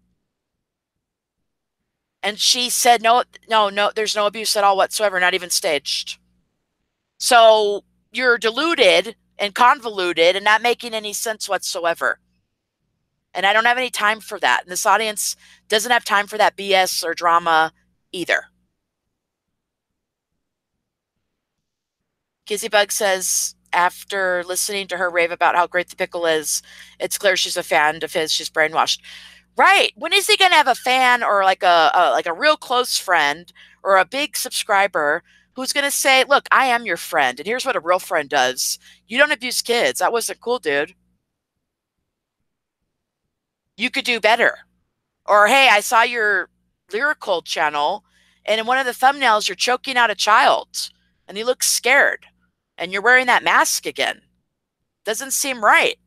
and she said, no, there's no abuse at all whatsoever, not even staged. So you're deluded and convoluted and not making any sense whatsoever. And I don't have any time for that. And this audience doesn't have time for that BS or drama either. Kizzybug says, after listening to her rave about how great the pickle is, it's clear she's a fan of his. She's brainwashed. Right. When is he going to have a fan or like a real close friend or a big subscriber who's going to say, look, I am your friend, and here's what a real friend does. You don't abuse kids. That wasn't cool, dude. You could do better. Or, hey, I saw your lyrical channel, and in one of the thumbnails, you're choking out a child, and he looks scared, and you're wearing that mask again. Doesn't seem right.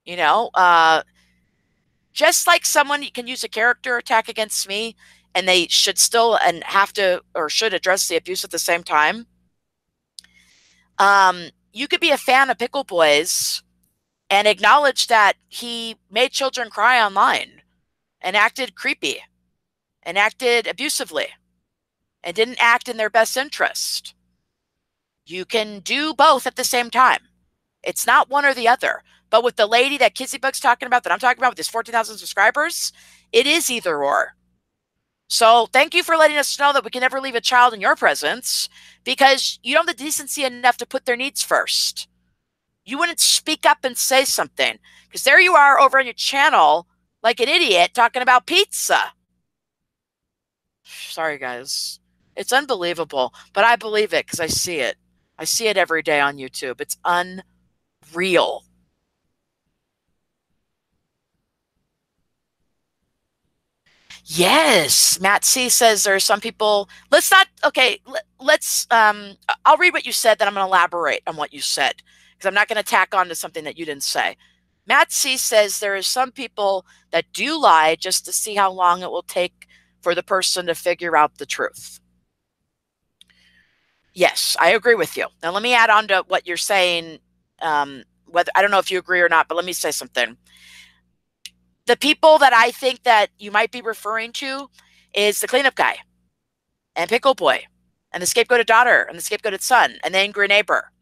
You know, just like someone can use a character attack against me, and they should still and have to or should address the abuse at the same time. You could be a fan of Pickle Boy's and acknowledge that he made children cry online and acted creepy and acted abusively and didn't act in their best interest. You can do both at the same time. It's not one or the other. But with the lady that Kizzybug's talking about, that I'm talking about with his 14,000 subscribers, it is either or. So thank you for letting us know that we can never leave a child in your presence because you don't have the decency enough to put their needs first. You wouldn't speak up and say something because there you are over on your channel like an idiot talking about pizza. Sorry, guys. It's unbelievable, but I believe it because I see it. I see it every day on YouTube. It's unreal. Yes, Matt C says there are some people. Let's not. Okay, let's. I'll read what you said. Then I'm going to elaborate on what you said because I'm not going to tack on to something that you didn't say. Matt C says there are some people that do lie just to see how long it will take for the person to figure out the truth. Yes, I agree with you. Now let me add on to what you're saying. Whether I don't know if you agree or not, but let me say something. The people that I think that you might be referring to is the cleanup guy and pickle boy and the scapegoated daughter and the scapegoated son and the angry neighbor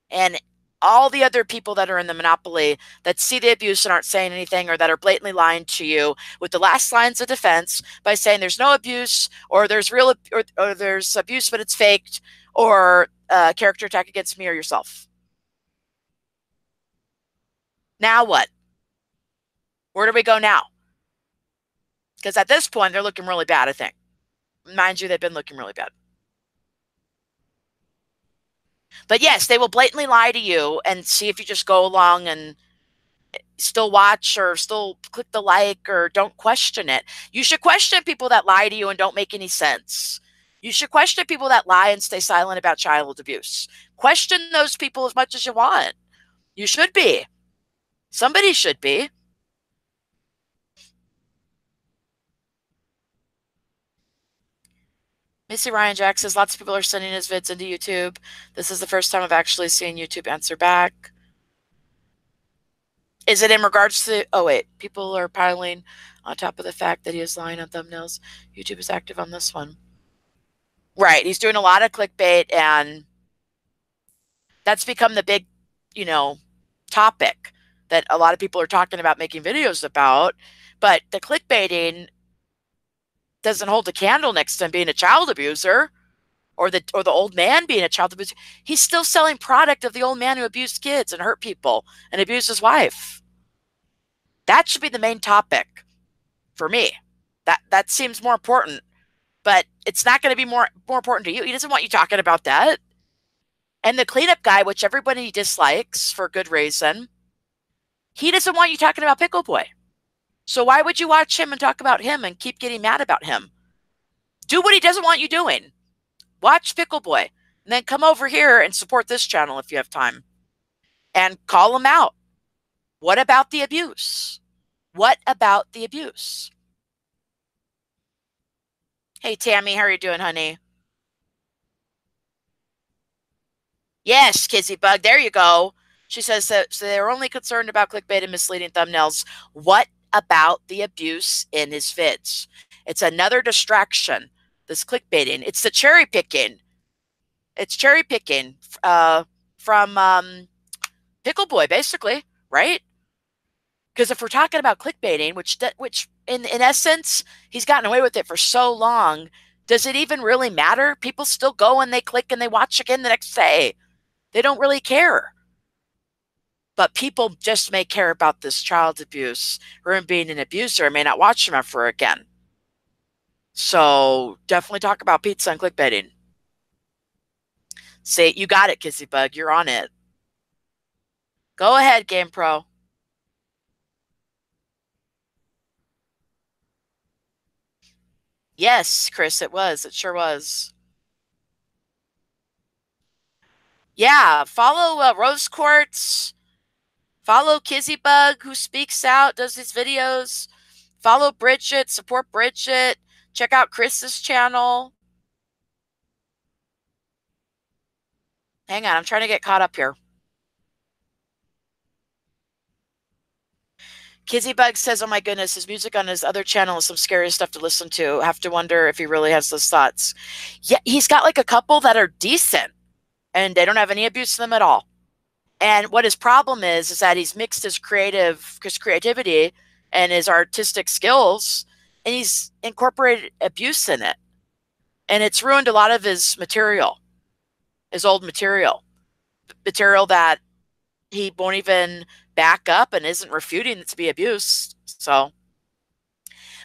and all the other people that are in the monopoly that see the abuse and aren't saying anything, or that are blatantly lying to you with the last lines of defense by saying there's no abuse, or there's real, or there's abuse but it's faked, or character attack against me or yourself. Now what? Where do we go now? Because at this point, they're looking really bad, I think. Mind you, they've been looking really bad. But yes, they will blatantly lie to you and see if you just go along and still watch or still click the like or don't question it. You should question people that lie to you and don't make any sense. You should question people that lie and stay silent about child abuse. Question those people as much as you want. You should be. Somebody should be. Missy Ryan Jack says lots of people are sending his vids into YouTube. This is the first time I've actually seen YouTube answer back. Is it in regards to, oh wait, people are piling on top of the fact that he is lying on thumbnails. YouTube is active on this one. Right. He's doing a lot of clickbait, and that's become the big, topic that a lot of people are talking about making videos about. But the clickbaiting doesn't hold a candle next to him being a child abuser, or the old man being a child abuser. He's still selling product of the old man who abused kids and hurt people and abused his wife. That should be the main topic for me. That seems more important, but it's not going to be more important to you. He doesn't want you talking about that. And the cleanup guy, which everybody dislikes for good reason, he doesn't want you talking about Pickle Boy. So why would you watch him and talk about him and keep getting mad about him? Do what he doesn't want you doing. Watch Pickle Boy, and then come over here and support this channel if you have time. And call him out. What about the abuse? What about the abuse? Hey, Tammy, how are you doing, honey? Yes, Kizzy Bug, there you go. She says that so they're only concerned about clickbait and misleading thumbnails. What about the abuse in his vids? It's another distraction, this clickbaiting. It's the cherry picking. It's cherry picking from Pickle Boy, basically, right? Because if we're talking about clickbaiting, which in essence, he's gotten away with it for so long, does it even really matter? People still go and they click and they watch again the next day. They don't really care. But people just may care about this child abuse or him being an abuser and may not watch him ever again. So definitely talk about pizza and clickbaiting. Say, you got it, Kissy Bug. You're on it. Go ahead, Game Pro. Yes, Chris, it was. It sure was. Yeah, follow Rose Quartz. Follow Kizzy Bug, who speaks out, does these videos. Follow Bridget, support Bridget. Check out Chris's channel. Hang on, I'm trying to get caught up here. Kizzy Bug says, oh my goodness, his music on his other channel is some scary stuff to listen to. I have to wonder if he really has those thoughts. Yeah, he's got like a couple that are decent and they don't have any abuse in them at all. And what his problem is that he's mixed his creativity and his artistic skills, and he's incorporated abuse in it. And it's ruined a lot of his material, his old material that he won't even back up and isn't refuting it to be abuse. So,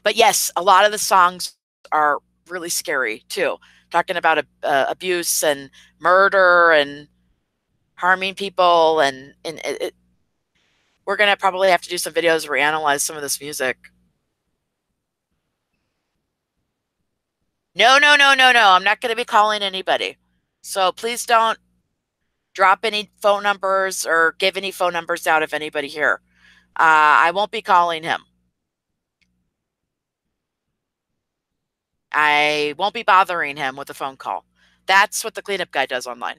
but yes, a lot of the songs are really scary too, talking about abuse and murder and harming people, and we're gonna probably have to do some videos where we analyze some of this music. No. I'm not going to be calling anybody. So please don't drop any phone numbers or give any phone numbers out of anybody here. I won't be calling him. I won't be bothering him with a phone call. That's what the cleanup guy does online.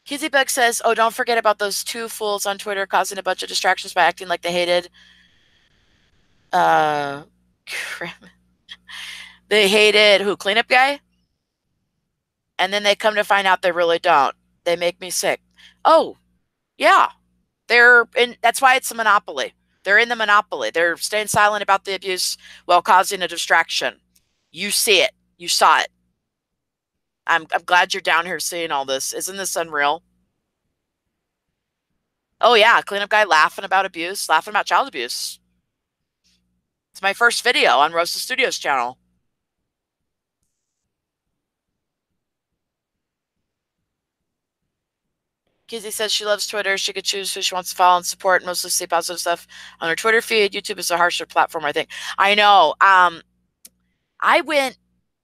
Kizzy says, oh, don't forget about those two fools on Twitter causing a bunch of distractions by acting like they hated they hated who? Cleanup guy? And then they come to find out they really don't. They make me sick. Oh, yeah. That's why it's a monopoly. They're in the monopoly. They're staying silent about the abuse while causing a distraction. You see it. You saw it. I'm glad you're down here seeing all this. Isn't this unreal? Oh, yeah. Cleanup guy laughing about abuse, laughing about child abuse. It's my first video on Rosa Studios channel. Kizzy says she loves Twitter. She could choose who she wants to follow and support, mostly see positive stuff on her Twitter feed. YouTube is a harsher platform, I think. I know. I went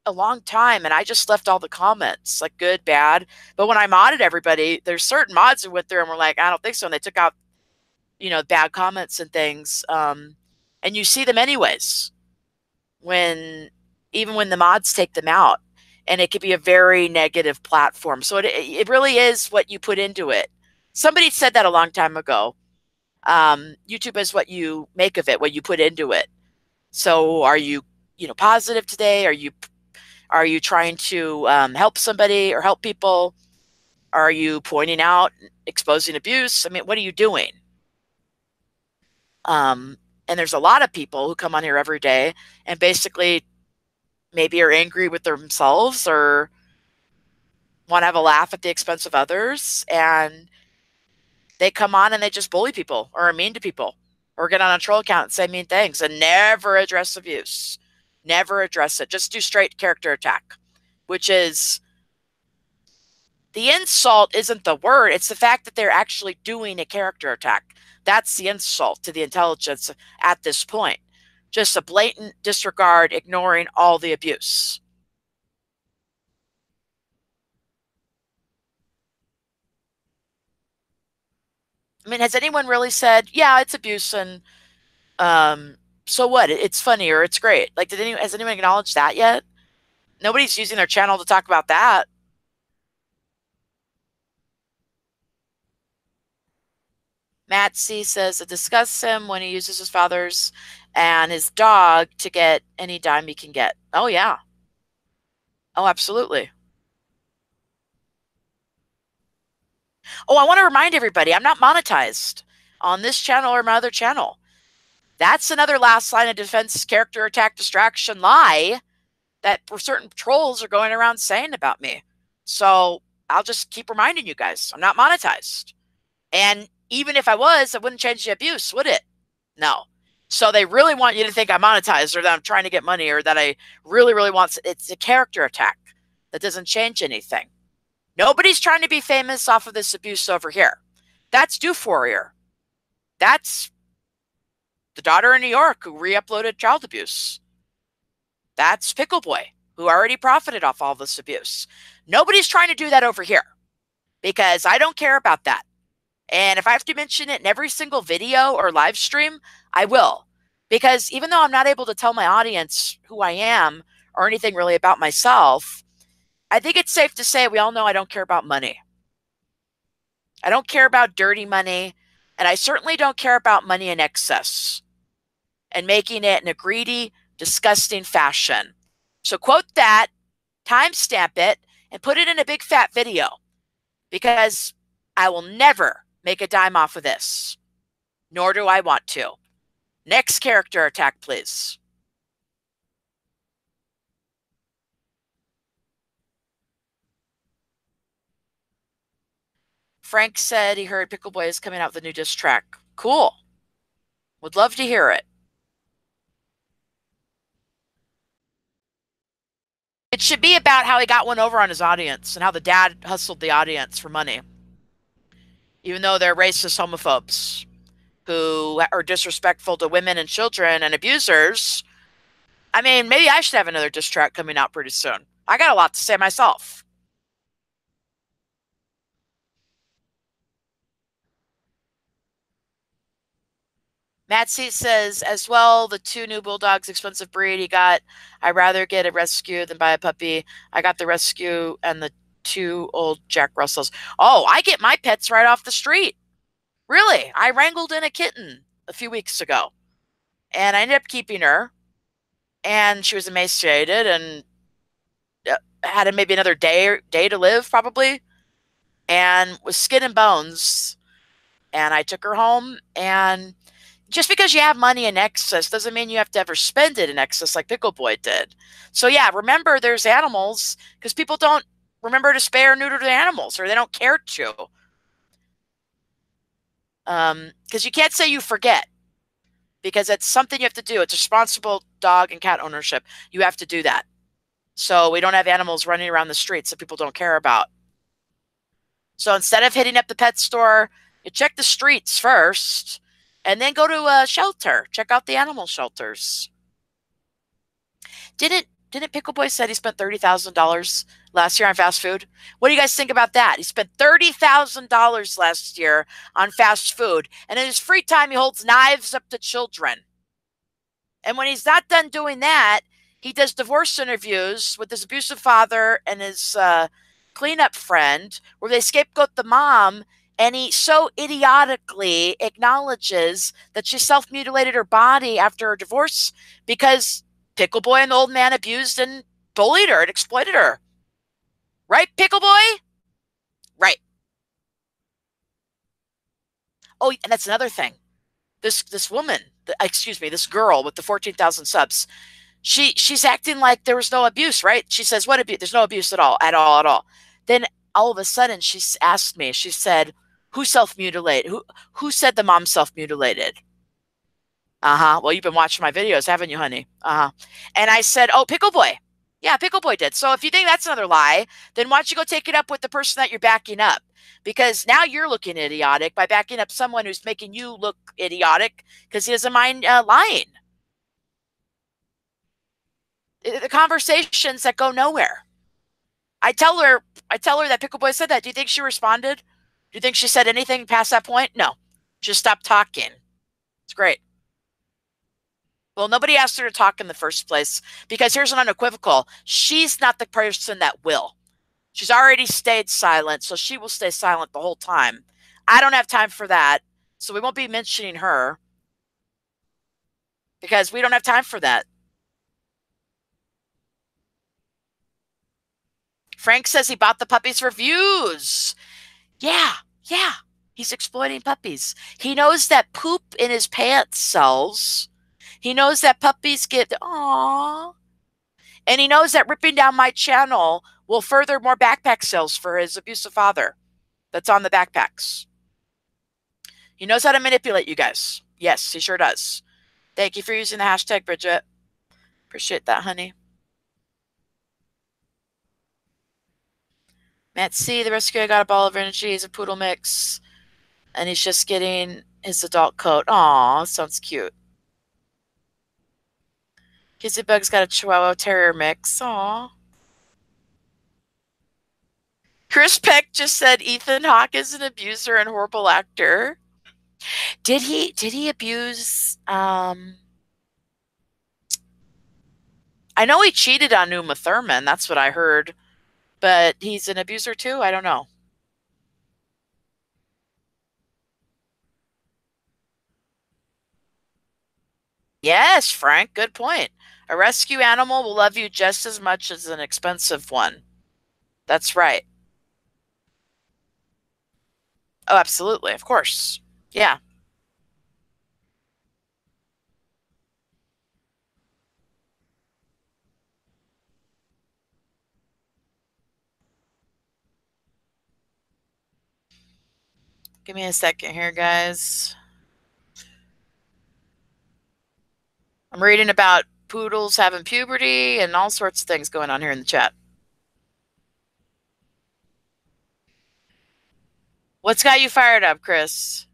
a long time and I just left all the comments, like good, bad. But when I modded everybody, there's certain mods who went through and were like, I don't think so. And they took out, bad comments and things. And you see them anyways even when the mods take them out. And it could be a very negative platform. So it really is what you put into it. Somebody said that a long time ago. YouTube is what you make of it, what you put into it. So are you, positive today? Are you trying to help somebody or help people? Are you pointing out, exposing abuse? I mean, what are you doing? And there's a lot of people who come on here every day and basically maybe are angry with themselves or want to have a laugh at the expense of others. And they come on and they just bully people or are mean to people or get on a troll account and say mean things and never address abuse. Never address it. Just do straight character attack, which is the insult isn't the word. It's the fact that they're actually doing a character attack. That's the insult to the intelligence at this point. Just a blatant disregard, ignoring all the abuse. I mean, has anyone really said, yeah, it's abuse and so what? It's funny or it's great. Like, has anyone acknowledged that yet? Nobody's using their channel to talk about that. Matt C says it disgusts him when he uses his father's and his dog to get any dime he can get. Oh, yeah. Oh, absolutely. Oh, I want to remind everybody, I'm not monetized on this channel or my other channel. That's another last line of defense, character attack, distraction, lie that certain trolls are going around saying about me. So I'll just keep reminding you guys, I'm not monetized. And even if I was, it wouldn't change the abuse, would it? No. So they really want you to think I'm monetized or that I'm trying to get money or that I really, really want, it's a character attack that doesn't change anything. Nobody's trying to be famous off of this abuse over here. That's Doof Warrior. That's the daughter in New York who re-uploaded child abuse. That's Pickle Boy, who already profited off all this abuse. Nobody's trying to do that over here because I don't care about that. And if I have to mention it in every single video or live stream, I will. Because even though I'm not able to tell my audience who I am or anything really about myself, I think it's safe to say we all know I don't care about money. I don't care about dirty money, and I certainly don't care about money in excess and making it in a greedy, disgusting fashion. So quote that, timestamp it, and put it in a big fat video because I will never make a dime off of this, nor do I want to. Next character attack, please. Frank said he heard Pickle Boy is coming out with a new diss track. Cool. Would love to hear it. It should be about how he got one over on his audience and how the dad hustled the audience for money, even though they're racist homophobes. who are disrespectful to women and children and abusers, I mean, maybe I should have another diss track coming out pretty soon. I got a lot to say myself. Matt C says, as well, the 2 new bulldogs, expensive breed he got. I'd rather get a rescue than buy a puppy. I got the rescue and the 2 old Jack Russells. Oh, I get my pets right off the street. Really, I wrangled in a kitten a few weeks ago, and I ended up keeping her, and she was emaciated and had maybe another day to live, probably, and was skin and bones. And I took her home, and just because you have money in excess doesn't mean you have to ever spend it in excess like Pickle Boy did. So yeah, remember there's animals, because people don't remember to spay or neuter the animals, or they don't care to. Because you can't say you forget, because it's something you have to do. It's responsible dog and cat ownership. You have to do that. So we don't have animals running around the streets that people don't care about. So instead of hitting up the pet store, you check the streets first, and then go to a shelter. Check out the animal shelters. Didn't Pickle Boy said he spent $30,000 last year on fast food? What do you guys think about that? He spent $30,000 last year on fast food, and in his free time, he holds knives up to children. And when he's not done doing that, he does divorce interviews with his abusive father and his cleanup friend, where they scapegoat the mom, and he so idiotically acknowledges that she self-mutilated her body after her divorce because Pickle Boy and the old man abused and bullied her and exploited her. Right, Pickle Boy? Right. Oh, and that's another thing. This woman, this girl with the 14,000 subs, she's acting like there was no abuse, right? She says, what abuse? There's no abuse at all. Then all of a sudden she asked me, she said, who self-mutilated? Who said the mom self-mutilated? Uh-huh. Well, you've been watching my videos, haven't you, honey? Uh-huh. And I said, oh, Pickle Boy. Yeah, Pickle Boy did. So if you think that's another lie, then why don't you go take it up with the person that you're backing up? Because now you're looking idiotic by backing up someone who's making you look idiotic because he doesn't mind lying. The conversations that go nowhere. I tell her that Pickle Boy said that. Do you think she responded? Do you think she said anything past that point? No. Just stop talking. It's great. Well, nobody asked her to talk in the first place, because here's an unequivocal. She's not the person that will. She's already stayed silent, so she will stay silent the whole time. I don't have time for that, so we won't be mentioning her, because we don't have time for that. Frank says he bought the puppies for views. Yeah. He's exploiting puppies. He knows that poop in his pants sells. He knows that puppies get, aww. And he knows that ripping down my channel will further more backpack sales for his abusive father that's on the backpacks. He knows how to manipulate you guys. Yes, he sure does. Thank you for using the hashtag, Bridget. Appreciate that, honey. Matt C, the rescue got a ball of energy. He's a poodle mix. And he's just getting his adult coat. Aw, sounds cute. Kizzy Bug's got a Chihuahua Terrier mix. Aw. Chris Peck just said Ethan Hawke is an abuser and horrible actor. Did he abuse I know he cheated on Uma Thurman, that's what I heard. But he's an abuser too? I don't know. Yes, Frank, good point. A rescue animal will love you just as much as an expensive one. That's right. Oh, absolutely, of course. Yeah. Give me a second here, guys. I'm reading about poodles having puberty and all sorts of things going on here in the chat. What's got you fired up, Chris?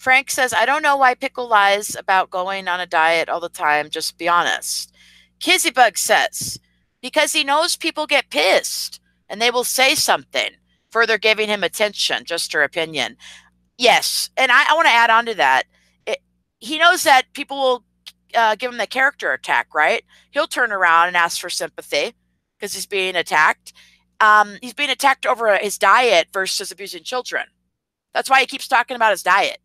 Frank says, I don't know why Pickle lies about going on a diet all the time. Just be honest. Kizzybug says, because he knows people get pissed and they will say something, further giving him attention, just her opinion. Yes. And I want to add on to that. He knows that people will give him the character attack, right? He'll turn around and ask for sympathy because he's being attacked. He's being attacked over his diet versus abusing children. That's why he keeps talking about his diet,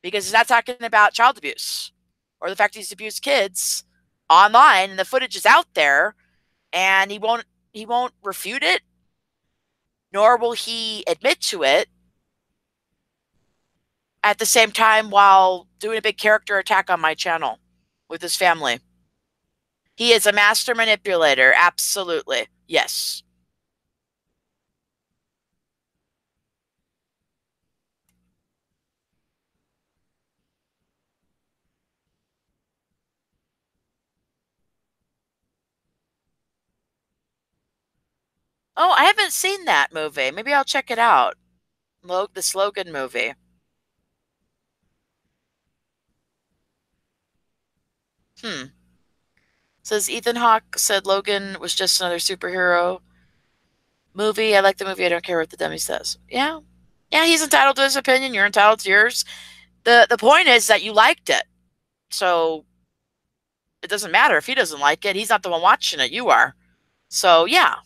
because he's not talking about child abuse or the fact he's abused kids online, and the footage is out there, and he won't refute it, nor will he admit to it at the same time while doing a big character attack on my channel with his family. He is a master manipulator. Absolutely. Yes. Oh, I haven't seen that movie. Maybe I'll check it out. The Slogan movie. Says Ethan Hawke said Logan was just another superhero movie. I like the movie. I don't care what the dummy says. Yeah. Yeah, he's entitled to his opinion. You're entitled to yours. The point is that you liked it. So it doesn't matter if he doesn't like it. He's not the one watching it. You are. So, yeah.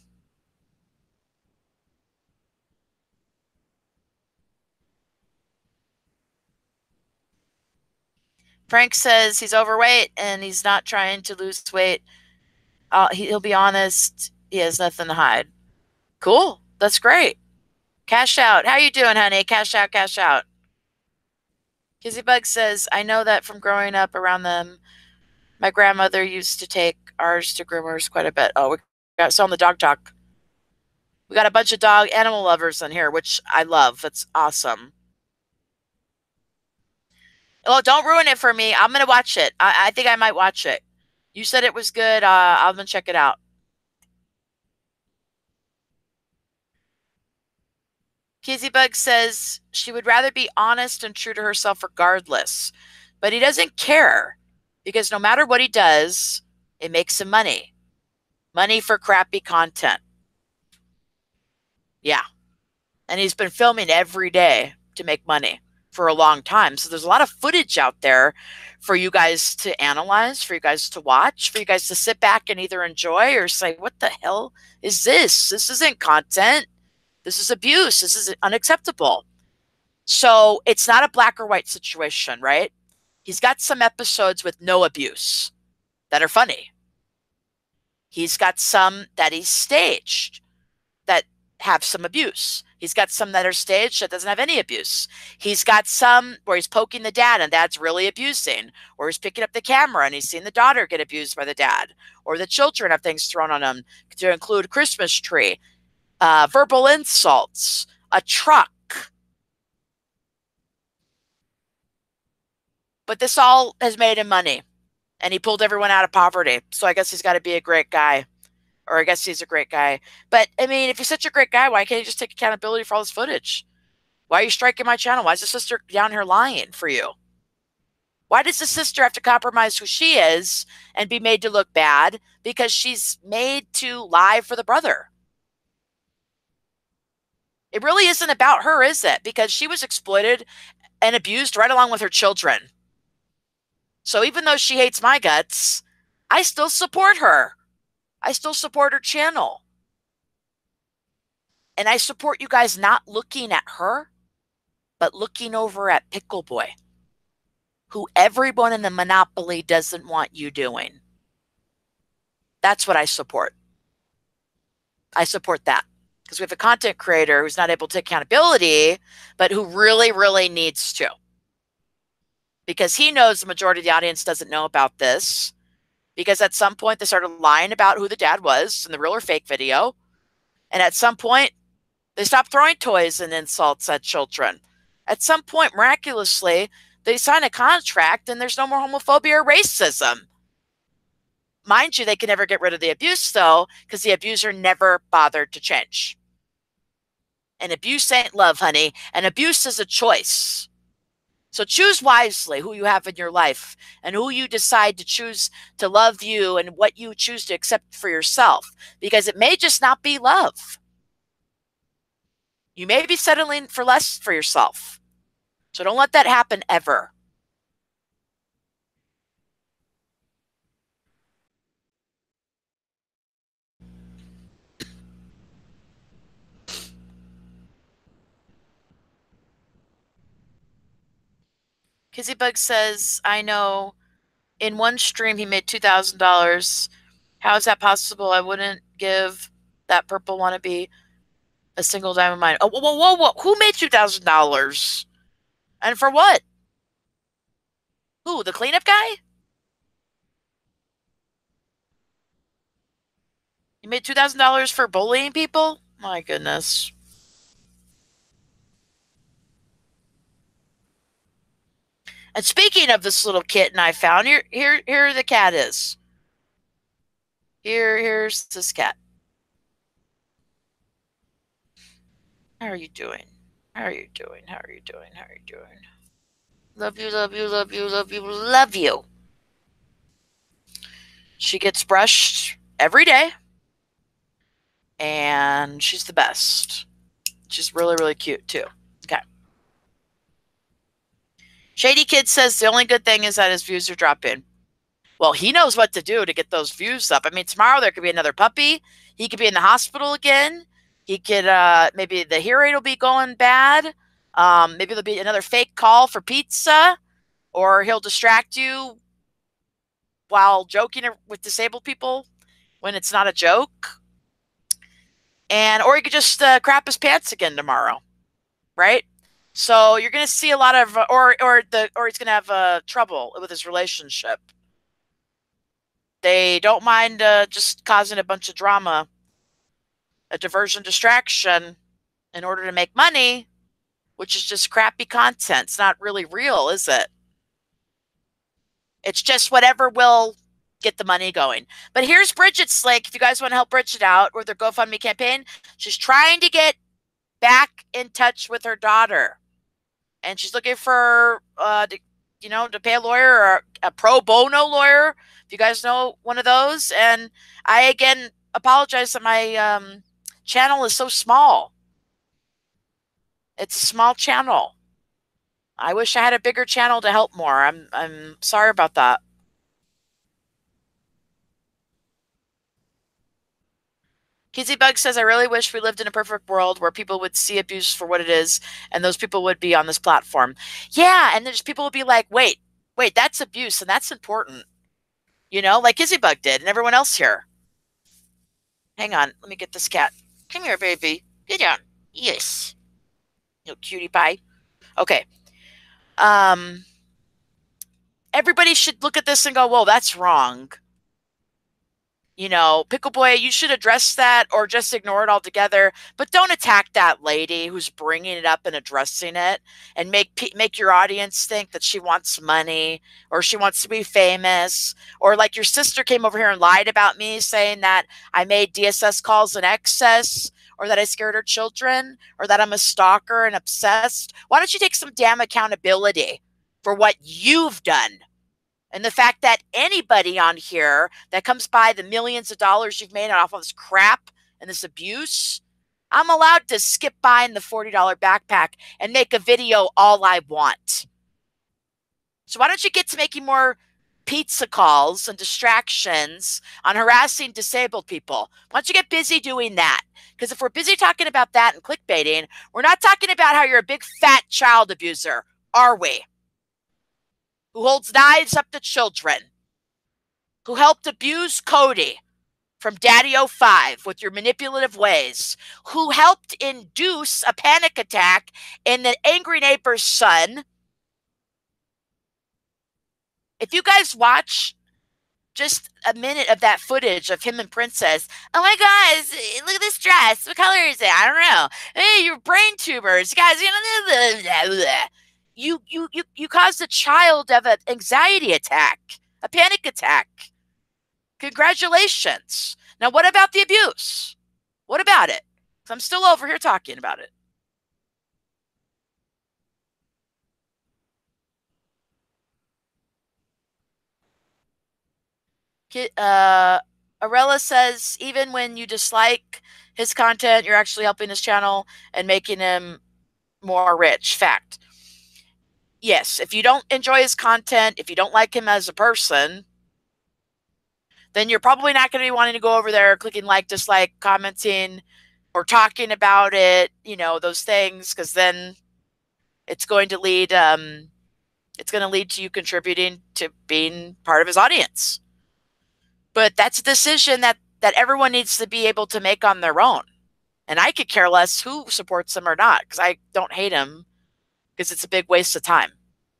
Frank says he's overweight and he's not trying to lose weight. He'll be honest. He has nothing to hide. Cool. That's great. Cash out. How you doing, honey? Cash out, cash out. Kizzybug says, I know that from growing up around them. My grandmother used to take ours to groomers quite a bit. Oh, we got so on the dog talk. We got a bunch of dog animal lovers in here, which I love. That's awesome. Well, don't ruin it for me. I'm going to watch it. I think I might watch it. You said it was good. I'm going to check it out. Kizzybug says she would rather be honest and true to herself regardless. But he doesn't care because no matter what he does, it makes him money. Money for crappy content. Yeah. And he's been filming every day to make money for a long time. So there's a lot of footage out there for you guys to analyze, for you guys to watch, for you guys to sit back and either enjoy or say, what the hell is this? This isn't content. This is abuse. This is unacceptable. So it's not a black or white situation, right? He's got some episodes with no abuse that are funny. He's got some that he's staged that have some abuse. He's got some that are staged that doesn't have any abuse. He's got some where he's poking the dad and dad's really abusing, or he's picking up the camera and he's seeing the daughter get abused by the dad, or the children have things thrown on them to include Christmas tree, verbal insults, a truck. But this all has made him money, and he pulled everyone out of poverty. So I guess he's got to be a great guy. Or I guess he's a great guy. But, I mean, if he's such a great guy, why can't he just take accountability for all this footage? Why are you striking my channel? Why is the sister down here lying for you? Why does the sister have to compromise who she is and be made to look bad because she's made to lie for the brother? It really isn't about her, is it? Because she was exploited and abused right along with her children. So even though she hates my guts, I still support her. I still support her channel. And I support you guys not looking at her, but looking over at Pickle Boy, who everyone in the monopoly doesn't want you doing. That's what I support. I support that. Because we have a content creator who's not able to take accountability, but who really, really needs to. Because he knows the majority of the audience doesn't know about this. Because at some point they started lying about who the dad was in the real or fake video. And at some point, they stopped throwing toys and insults at children. At some point, miraculously, they sign a contract and there's no more homophobia or racism. Mind you, they can never get rid of the abuse, though, because the abuser never bothered to change. And abuse ain't love, honey. And abuse is a choice. So choose wisely who you have in your life and who you decide to choose to love you and what you choose to accept for yourself, because it may just not be love. You may be settling for less for yourself. So don't let that happen ever. Kizzybug says, I know in one stream he made $2,000. How is that possible? I wouldn't give that purple wannabe a single dime of mine. Oh, whoa, whoa, whoa. Who made $2,000? And for what? Who, the cleanup guy? You made $2,000 for bullying people? My goodness. And speaking of this little kitten I found, here the cat is. Here's this cat. How are you doing? How are you doing? How are you doing? How are you doing? Love you, love you, love you, love you, love you. She gets brushed every day. And she's the best. She's really, really cute, too. Okay. Shady Kid says the only good thing is that his views are dropping. Well, he knows what to do to get those views up. I mean, tomorrow there could be another puppy. He could be in the hospital again. He could, maybe the hear rate will be going bad. Maybe there'll be another fake call for pizza, or he'll distract you while joking with disabled people when it's not a joke. Or he could just crap his pants again tomorrow, right? So you're going to see a lot of, or he's going to have trouble with his relationship. They don't mind just causing a bunch of drama, a diversion, distraction, in order to make money, which is just crappy content. It's not really real, is it? It's just whatever will get the money going. But here's Bridget Slick. If you guys want to help Bridget out with her GoFundMe campaign, she's trying to get back in touch with her daughter. And she's looking for, to pay a lawyer, or a pro bono lawyer, if you guys know one of those. And I, again, apologize that my channel is so small. It's a small channel. I wish I had a bigger channel to help more. I'm sorry about that. Kizzybug says, I really wish we lived in a perfect world where people would see abuse for what it is, and those people would be on this platform. Yeah, and there's people would be like, wait, that's abuse, and that's important. Like Kizzybug did, and everyone else here. Hang on, let me get this cat. Come here, baby. Get down. Yes. You cutie pie. Okay. Everybody should look at this and go, whoa, that's wrong. Pickle Boy, you should address that or just ignore it altogether. But don't attack that lady who's bringing it up and addressing it, and make your audience think that she wants money, or she wants to be famous, or like your sister came over here and lied about me, saying that I made DSS calls in excess, or that I scared her children, or that I'm a stalker and obsessed. Why don't you take some damn accountability for what you've done? And the fact that anybody on here that comes by the millions of dollars you've made off of this crap and this abuse, I'm allowed to skip by in the $40 backpack and make a video all I want. So why don't you get to making more pizza calls and distractions on harassing disabled people? Why don't you get busy doing that? Because if we're busy talking about that and clickbaiting, we're not talking about how you're a big fat child abuser, are we? Who holds knives up to children, who helped abuse Cody from Daddy 05 with your manipulative ways, who helped induce a panic attack in the angry neighbor's son. If you guys watch just a minute of that footage of him and Princess, oh my God, look at this dress. What color is it? I don't know. Hey, your brain tumors. You guys, you caused a child to have an anxiety attack, a panic attack. Congratulations. Now, what about the abuse? What about it? I'm still over here talking about it. Arella says, even when you dislike his content, you're actually helping his channel and making him more rich. Fact. Yes, if you don't enjoy his content, if you don't like him as a person, then you're probably not going to be wanting to go over there, clicking like, dislike, commenting, or talking about it, you know, those things, because then it's going to lead to you contributing to being part of his audience. But that's a decision that everyone needs to be able to make on their own. And I could care less who supports him or not, because I don't hate him, because it's a big waste of time.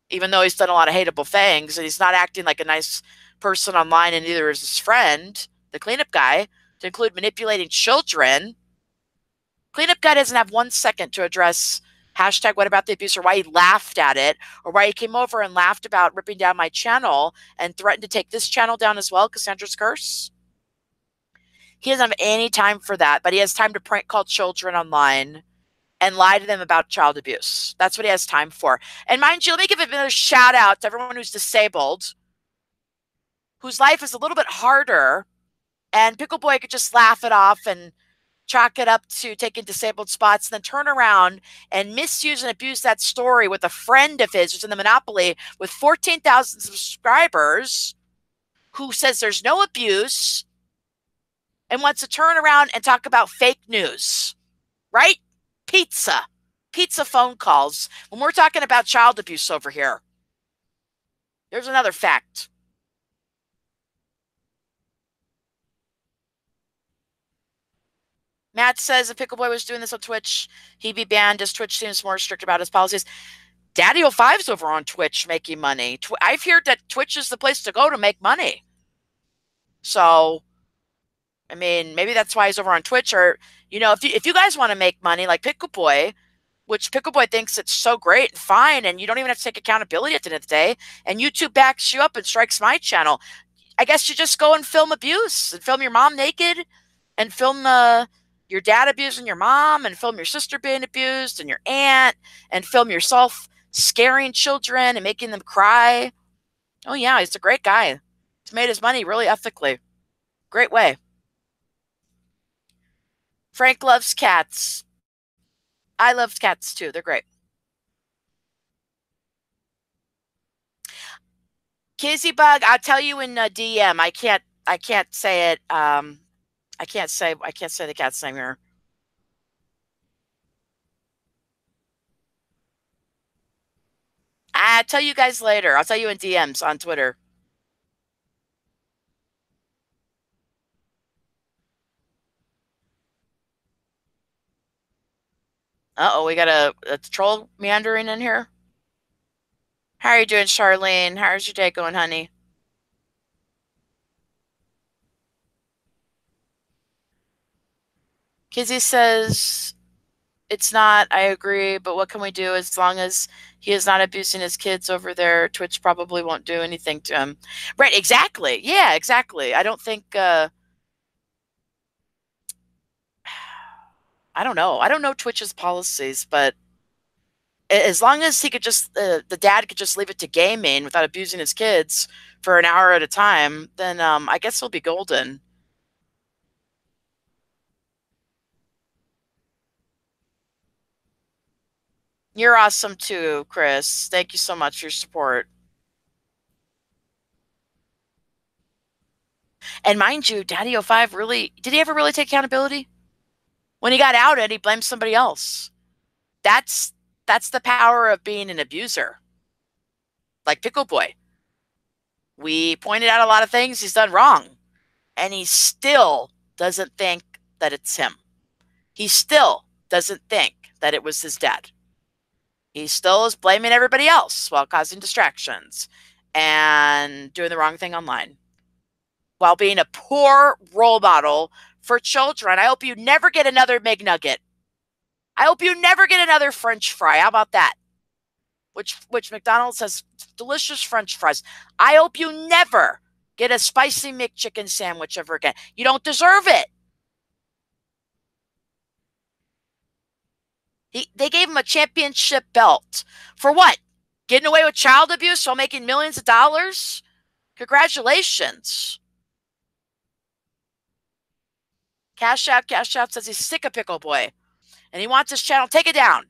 Even though he's done a lot of hateable things and he's not acting like a nice person online, and neither is his friend, the cleanup guy, to include manipulating children. Cleanup guy doesn't have 1 second to address hashtag whatabouttheabuse, or why he laughed at it, or why he came over and laughed about ripping down my channel and threatened to take this channel down as well, Cassandra's Curse. He doesn't have any time for that, but he has time to prank call children online and lie to them about child abuse. That's what he has time for. And mind you, let me give another shout out to everyone who's disabled, whose life is a little bit harder, and Pickle Boy could just laugh it off and chalk it up to taking disabled spots, and then turn around and misuse and abuse that story with a friend of his who's in the Monopoly with 14,000 subscribers, who says there's no abuse and wants to turn around and talk about fake news, right? Pizza phone calls when we're talking about child abuse over here. There's another fact. Matt says if Pickle Boy was doing this on Twitch, he'd be banned, as Twitch seems more strict about his policies. Daddy05's over on Twitch making money. I've heard that Twitch is the place to go to make money. So, I mean, maybe that's why he's over on Twitch. Or, you know, if you guys want to make money like Pickle Boy, which Pickle Boy thinks it's so great and fine, and you don't even have to take accountability at the end of the day, and YouTube backs you up and strikes my channel, I guess you just go and film abuse, and film your mom naked, and film your dad abusing your mom, and film your sister being abused, and your aunt, and film yourself scaring children and making them cry. Oh yeah, he's a great guy. He's made his money really ethically. Great way. Frank loves cats. I love cats too. They're great. Kizzy Bug, I'll tell you in DM. I can't say it. I can't say the cat's name here. I'll tell you guys later. I'll tell you in DMs on Twitter. Uh-oh, we got a troll meandering in here. How are you doing, Charlene? How's your day going, honey? Kizzy says, it's not, I agree, but what can we do? As long as he is not abusing his kids over there, Twitch probably won't do anything to him. Right, exactly. Yeah, exactly. I don't think, I don't know. I don't know Twitch's policies, but as long as he could just, the dad could just leave it to gaming without abusing his kids for an hour at a time, then I guess he'll be golden. You're awesome too, Chris. Thank you so much for your support. And mind you, Daddy05 really, did he ever really take accountability? When he got outed, he blamed somebody else. That's the power of being an abuser. Like Pickle Boy. We pointed out a lot of things he's done wrong, and he still doesn't think that it's him. He still doesn't think that it was his dad. He still is blaming everybody else while causing distractions and doing the wrong thing online, while being a poor role model for children. I hope you never get another McNugget. I hope you never get another French fry. How about that? Which McDonald's has delicious French fries. I hope you never get a spicy McChicken sandwich ever again. You don't deserve it. They gave him a championship belt. For what? Getting away with child abuse while making millions of dollars? Congratulations. Cash Out says he's sick of Pickle Boy and he wants his channel taken down.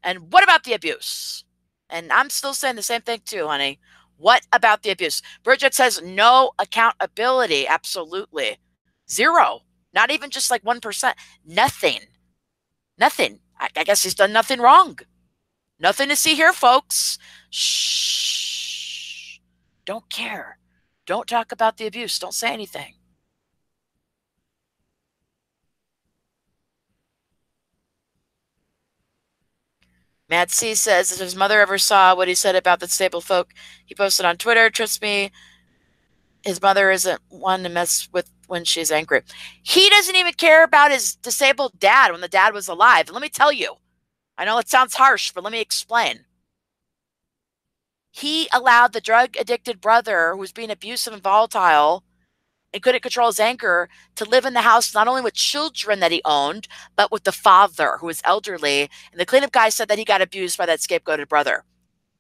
And what about the abuse? And I'm still saying the same thing too, honey. What about the abuse? Bridget says no accountability. Absolutely. Zero. Not even just like 1%. Nothing. Nothing. I guess he's done nothing wrong. Nothing to see here, folks. Shh. Don't care. Don't talk about the abuse. Don't say anything. Matt C says, if his mother ever saw what he said about the disabled folk he posted on Twitter, trust me, his mother isn't one to mess with when she's angry. He doesn't even care about his disabled dad when the dad was alive. And let me tell you, I know it sounds harsh, but let me explain. He allowed the drug-addicted brother who was being abusive and volatile and couldn't control his anger to live in the house not only with children that he owned, but with the father who was elderly. And the cleanup guy said that he got abused by that scapegoated brother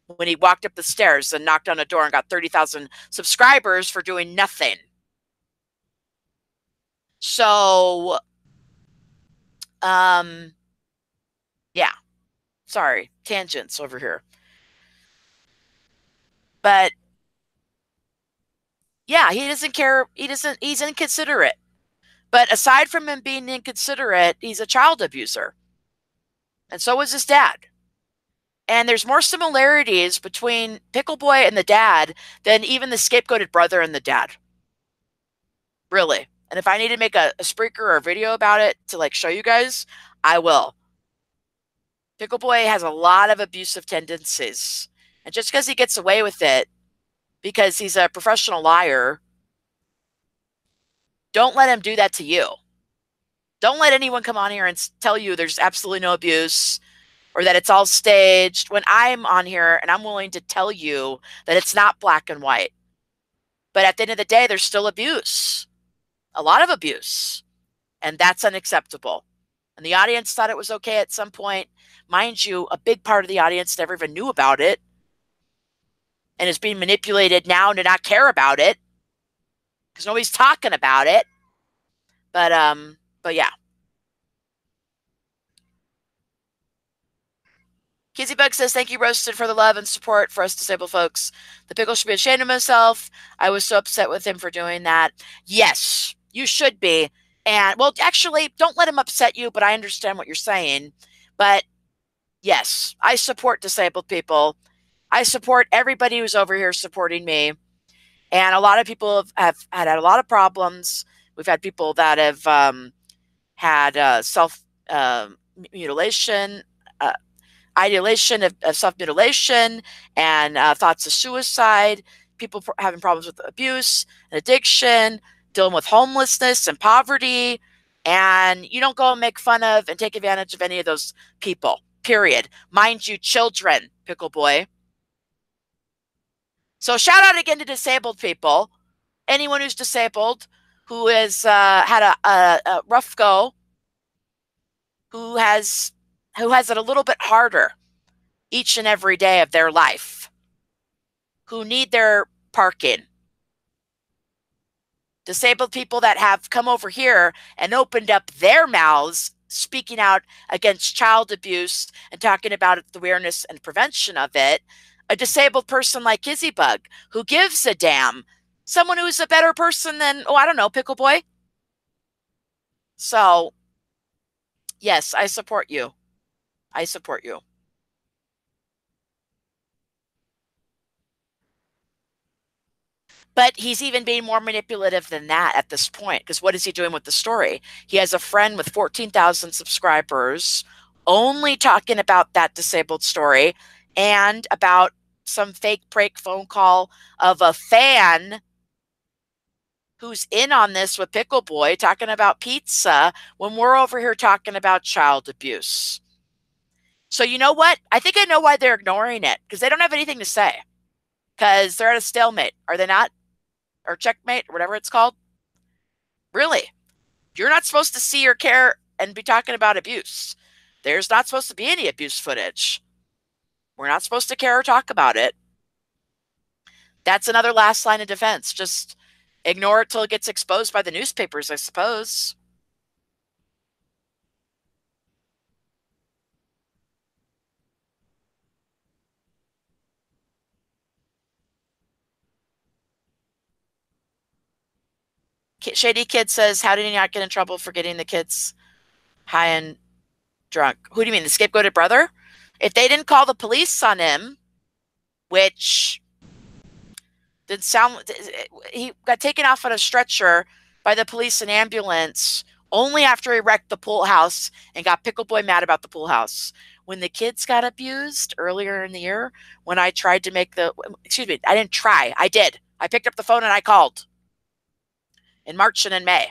when he walked up the stairs and knocked on a door and got 30,000 subscribers for doing nothing. So, yeah, sorry, tangents over here. But yeah, he doesn't care. He's inconsiderate. But aside from him being inconsiderate, he's a child abuser. And so was his dad. And there's more similarities between Pickle Boy and the dad than even the scapegoated brother and the dad. Really. And if I need to make a Spreaker or a video about it to like show you guys, I will. Pickle Boy has a lot of abusive tendencies. And just because he gets away with it, because he's a professional liar, don't let him do that to you. Don't let anyone come on here and tell you there's absolutely no abuse or that it's all staged when I'm on here and I'm willing to tell you that it's not black and white. But at the end of the day, there's still abuse. A lot of abuse. And that's unacceptable. And the audience thought it was okay at some point. Mind you, a big part of the audience never even knew about it and is being manipulated now to not care about it because nobody's talking about it. But yeah. Kizzy says, thank you, Roasted, for the love and support for us disabled folks. The pickle should be ashamed of himself. I was so upset with him for doing that. Yes, you should be. And, well, actually, don't let him upset you, but I understand what you're saying. But, yes, I support disabled people. I support everybody who's over here supporting me. And a lot of people have had a lot of problems. We've had people that have had self-mutilation, ideation of self-mutilation and thoughts of suicide, people having problems with abuse and addiction, dealing with homelessness and poverty. And you don't go and make fun of and take advantage of any of those people, period. Mind you, children, Pickle Boy. So shout out again to disabled people. Anyone who's disabled, who has had a rough go, who has it a little bit harder each and every day of their life, who need their parking. Disabled people that have come over here and opened up their mouths, speaking out against child abuse and talking about the awareness and prevention of it. A disabled person like Kizzybug, who gives a damn. Someone who's a better person than, oh, I don't know, Pickle Boy. So, yes, I support you. I support you. But he's even being more manipulative than that at this point, because what is he doing with the story? He has a friend with 14,000 subscribers only talking about that disabled story and about some fake prank phone call of a fan who's in on this with Pickle Boy talking about pizza when we're over here talking about child abuse. So you know what? I think I know why they're ignoring it, because they don't have anything to say, because they're at a stalemate. Are they not? Or checkmate, or whatever it's called. Really? You're not supposed to see or care and be talking about abuse. There's not supposed to be any abuse footage. We're not supposed to care or talk about it. That's another last line of defense. Just ignore it till it gets exposed by the newspapers, I suppose. Shady Kid says, how did he not get in trouble for getting the kids high and drunk? Who do you mean, the scapegoated brother? If they didn't call the police on him, which did sound, he got taken off on a stretcher by the police and ambulance only after he wrecked the pool house and got Pickle Boy mad about the pool house. When the kids got abused earlier in the year, when I tried to make excuse me, I didn't try, I did. I picked up the phone and I called in March and in May.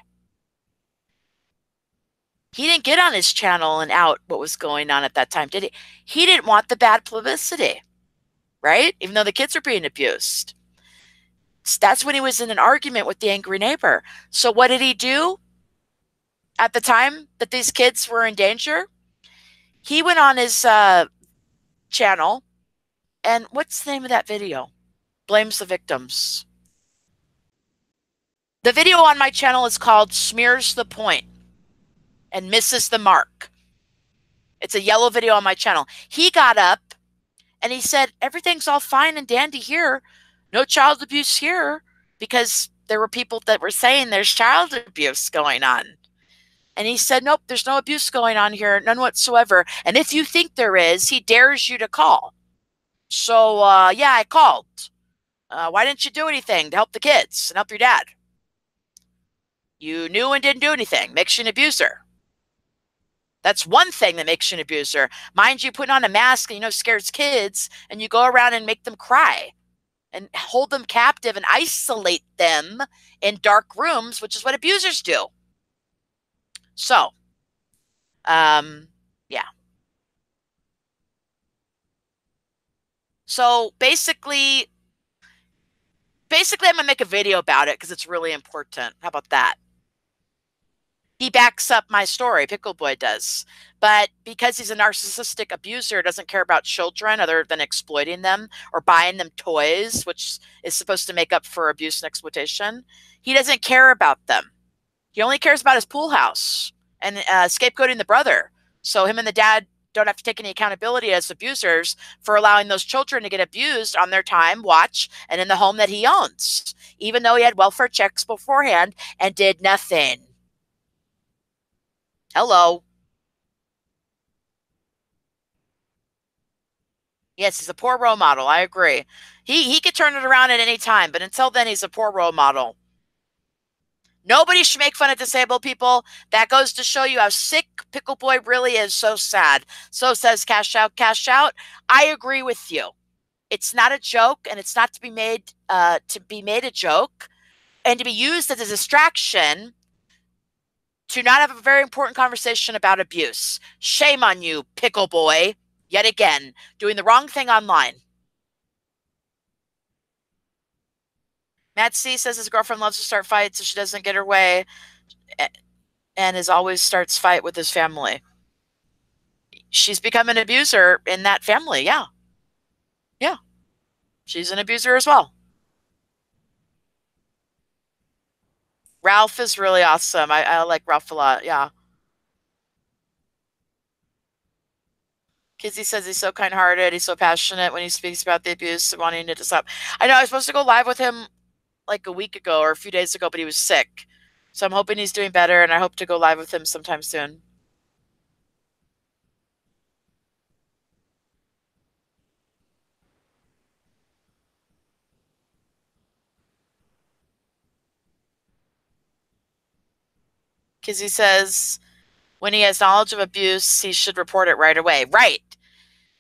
He didn't get on his channel and out what was going on at that time, did he? He didn't want the bad publicity, right? Even though the kids were being abused. That's when he was in an argument with the angry neighbor. So what did he do at the time that these kids were in danger? He went on his channel, and what's the name of that video? Blames the victims. The video on my channel is called Smears the Point and Misses the Mark. It's a yellow video on my channel. He got up and he said, everything's all fine and dandy here. No child abuse here, because there were people that were saying there's child abuse going on. And he said, nope, there's no abuse going on here, none whatsoever. And if you think there is, he dares you to call. So, yeah, I called. Why didn't you do anything to help the kids and help your dad? You knew and didn't do anything. Makes you an abuser. That's one thing that makes you an abuser. Mind you, putting on a mask, and scares kids, and you go around and make them cry and hold them captive and isolate them in dark rooms, which is what abusers do. So, yeah. So basically I'm going to make a video about it because it's really important. How about that? He backs up my story, Pickle Boy does. But because he's a narcissistic abuser, doesn't care about children other than exploiting them or buying them toys, which is supposed to make up for abuse and exploitation. He doesn't care about them. He only cares about his pool house and scapegoating the brother. So him and the dad don't have to take any accountability as abusers for allowing those children to get abused on their time, watch, and in the home that he owns, even though he had welfare checks beforehand and did nothing. Hello. Yes, he's a poor role model. I agree. He could turn it around at any time, but until then, he's a poor role model. Nobody should make fun of disabled people. That goes to show you how sick Pickle Boy really is. So sad. So says Cash Out, Cash Out. I agree with you. It's not a joke, and it's not to be made a joke and to be used as a distraction to not have a very important conversation about abuse. Shame on you, Pickle Boy, yet again, doing the wrong thing online. Matt C says his girlfriend loves to start fights if she doesn't get her way, and always starts fight with his family. She's become an abuser in that family, yeah. Yeah. She's an abuser as well. Ralph is really awesome. I like Ralph a lot, yeah. Kizzy says he's so kind-hearted. He's so passionate when he speaks about the abuse, wanting it to stop. I know I was supposed to go live with him like a week ago or a few days ago, but he was sick. So I'm hoping he's doing better, and I hope to go live with him sometime soon. Kizzy says when he has knowledge of abuse, he should report it right away. Right.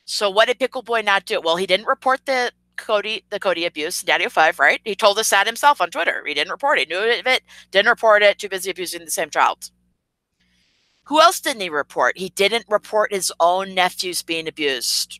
So what did Pickle Boy not do? Well, he didn't report the Cody abuse, Daddy05, right? He told us that himself on Twitter. He didn't report it. He knew of it, didn't report it, too busy abusing the same child. Who else didn't he report? He didn't report his own nephews being abused.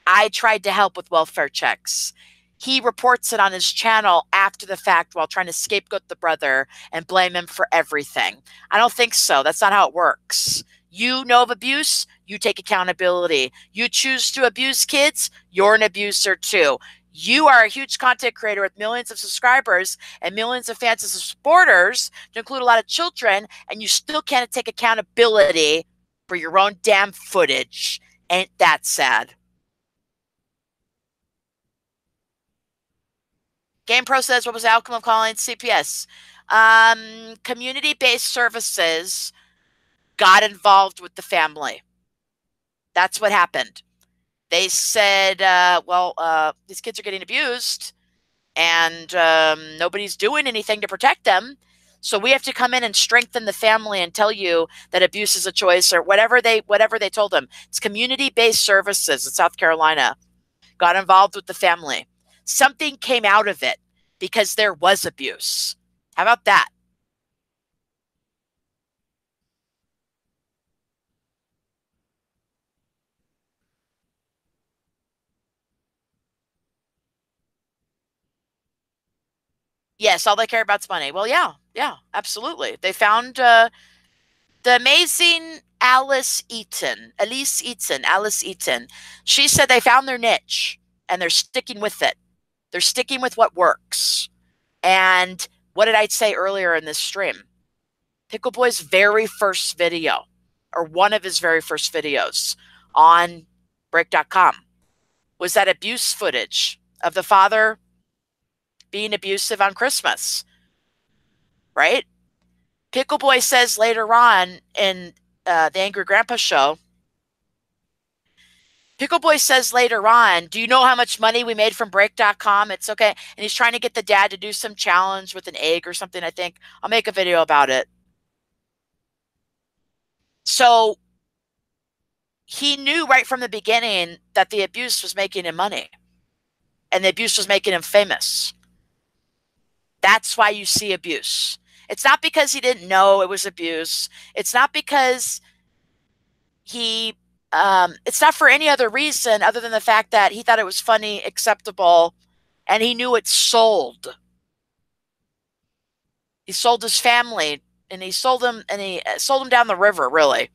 I tried to help with welfare checks. He reports it on his channel after the fact while trying to scapegoat the brother and blame him for everything. I don't think so. That's not how it works. You know of abuse, you take accountability. You choose to abuse kids, you're an abuser too. You are a huge content creator with millions of subscribers and millions of fans and supporters, to include a lot of children, and you still can't take accountability for your own damn footage. Ain't that sad? Game Pro says, what was the outcome of calling CPS? Community-based services got involved with the family. That's what happened. They said, these kids are getting abused and nobody's doing anything to protect them. So we have to come in and strengthen the family and tell you that abuse is a choice, or whatever they told them. It's community-based services in South Carolina got involved with the family. Something came out of it because there was abuse. How about that? Yes, all they care about is money. Well, yeah, absolutely. They found the amazing Alice Eaton. She said they found their niche and they're sticking with it. They're sticking with what works. And what did I say earlier in this stream? Pickle Boy's very first video, or one of his very first videos on break.com, was that abuse footage of the father being abusive on Christmas, right? Pickle Boy says later on in the Angry Grandpa show, Pickle Boy says later on, do you know how much money we made from break.com? It's okay. And he's trying to get the dad to do some challenge with an egg or something, I think. I'll make a video about it. So he knew right from the beginning that the abuse was making him money and the abuse was making him famous. That's why you see abuse. It's not because he didn't know it was abuse. It's not because it's not for any other reason other than the fact that he thought it was funny, acceptable, and he knew it sold. He sold his family, and he sold them down the river, really,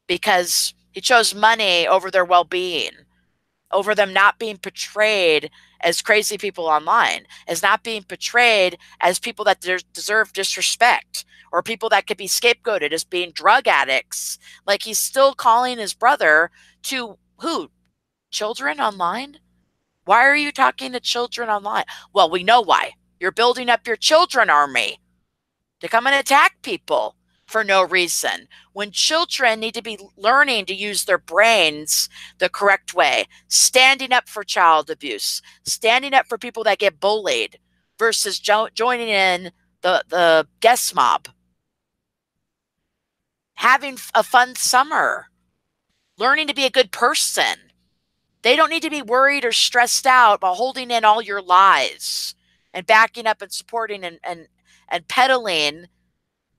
because he chose money over their well-being, over them not being portrayed as crazy people online, as not being portrayed as people that deserve disrespect, or people that could be scapegoated as being drug addicts. Like, he's still calling his brother to who? Children online? Why are you talking to children online? Well, we know why. You're building up your children army to come and attack people for no reason, when children need to be learning to use their brains the correct way, standing up for child abuse, standing up for people that get bullied, versus joining in the guest mob, having a fun summer, learning to be a good person. They don't need to be worried or stressed out about holding in all your lies and backing up and supporting and peddling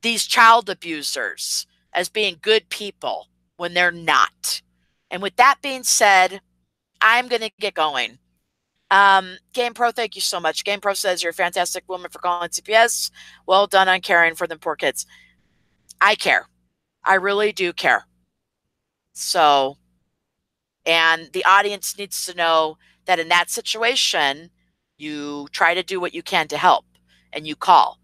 these child abusers as being good people when they're not. And with that being said, I'm going to get going. Game Pro, thank you so much. Game Pro says you're a fantastic woman for calling CPS. Well done on caring for them poor kids. I care. I really do care. So, and the audience needs to know that in that situation, you try to do what you can to help and you call.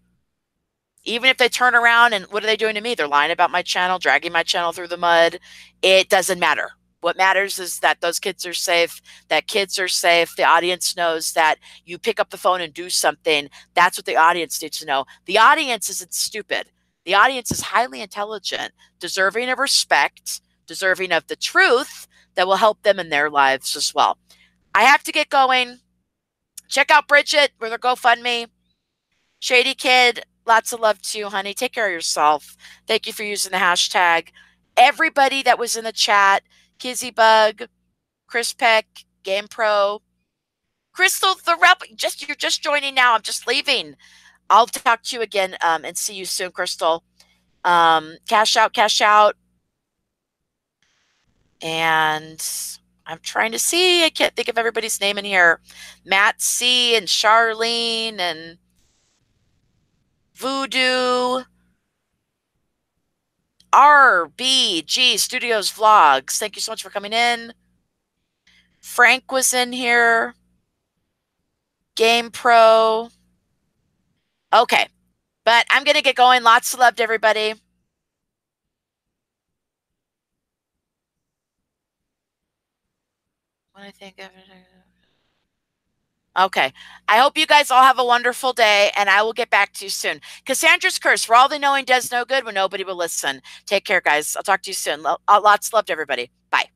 Even if they turn around and what are they doing to me? They're lying about my channel, dragging my channel through the mud. It doesn't matter. What matters is that those kids are safe, that kids are safe. The audience knows that you pick up the phone and do something. That's what the audience needs to know. The audience isn't stupid. The audience is highly intelligent, deserving of respect, deserving of the truth that will help them in their lives as well. I have to get going. Check out Bridget with her GoFundMe. Shady Kid, lots of love to you, honey. Take care of yourself. Thank you for using the hashtag. Everybody that was in the chat, Kizzybug, Chris Peck, Game Pro, Crystal Thorell, you're just joining now. I'm just leaving. I'll talk to you again and see you soon, Crystal. Cash out. And I'm trying to see. I can't think of everybody's name in here. Matt C. and Charlene and Voodoo. RBG Studios Vlogs. Thank you so much for coming in. Frank was in here. Game Pro. Okay. But I'm going to get going. Lots of love to everybody. When I think of it. Okay. I hope you guys all have a wonderful day, and I will get back to you soon. Cassandra's curse, for all the knowing does no good when nobody will listen. Take care, guys. I'll talk to you soon. Lots of love to everybody. Bye.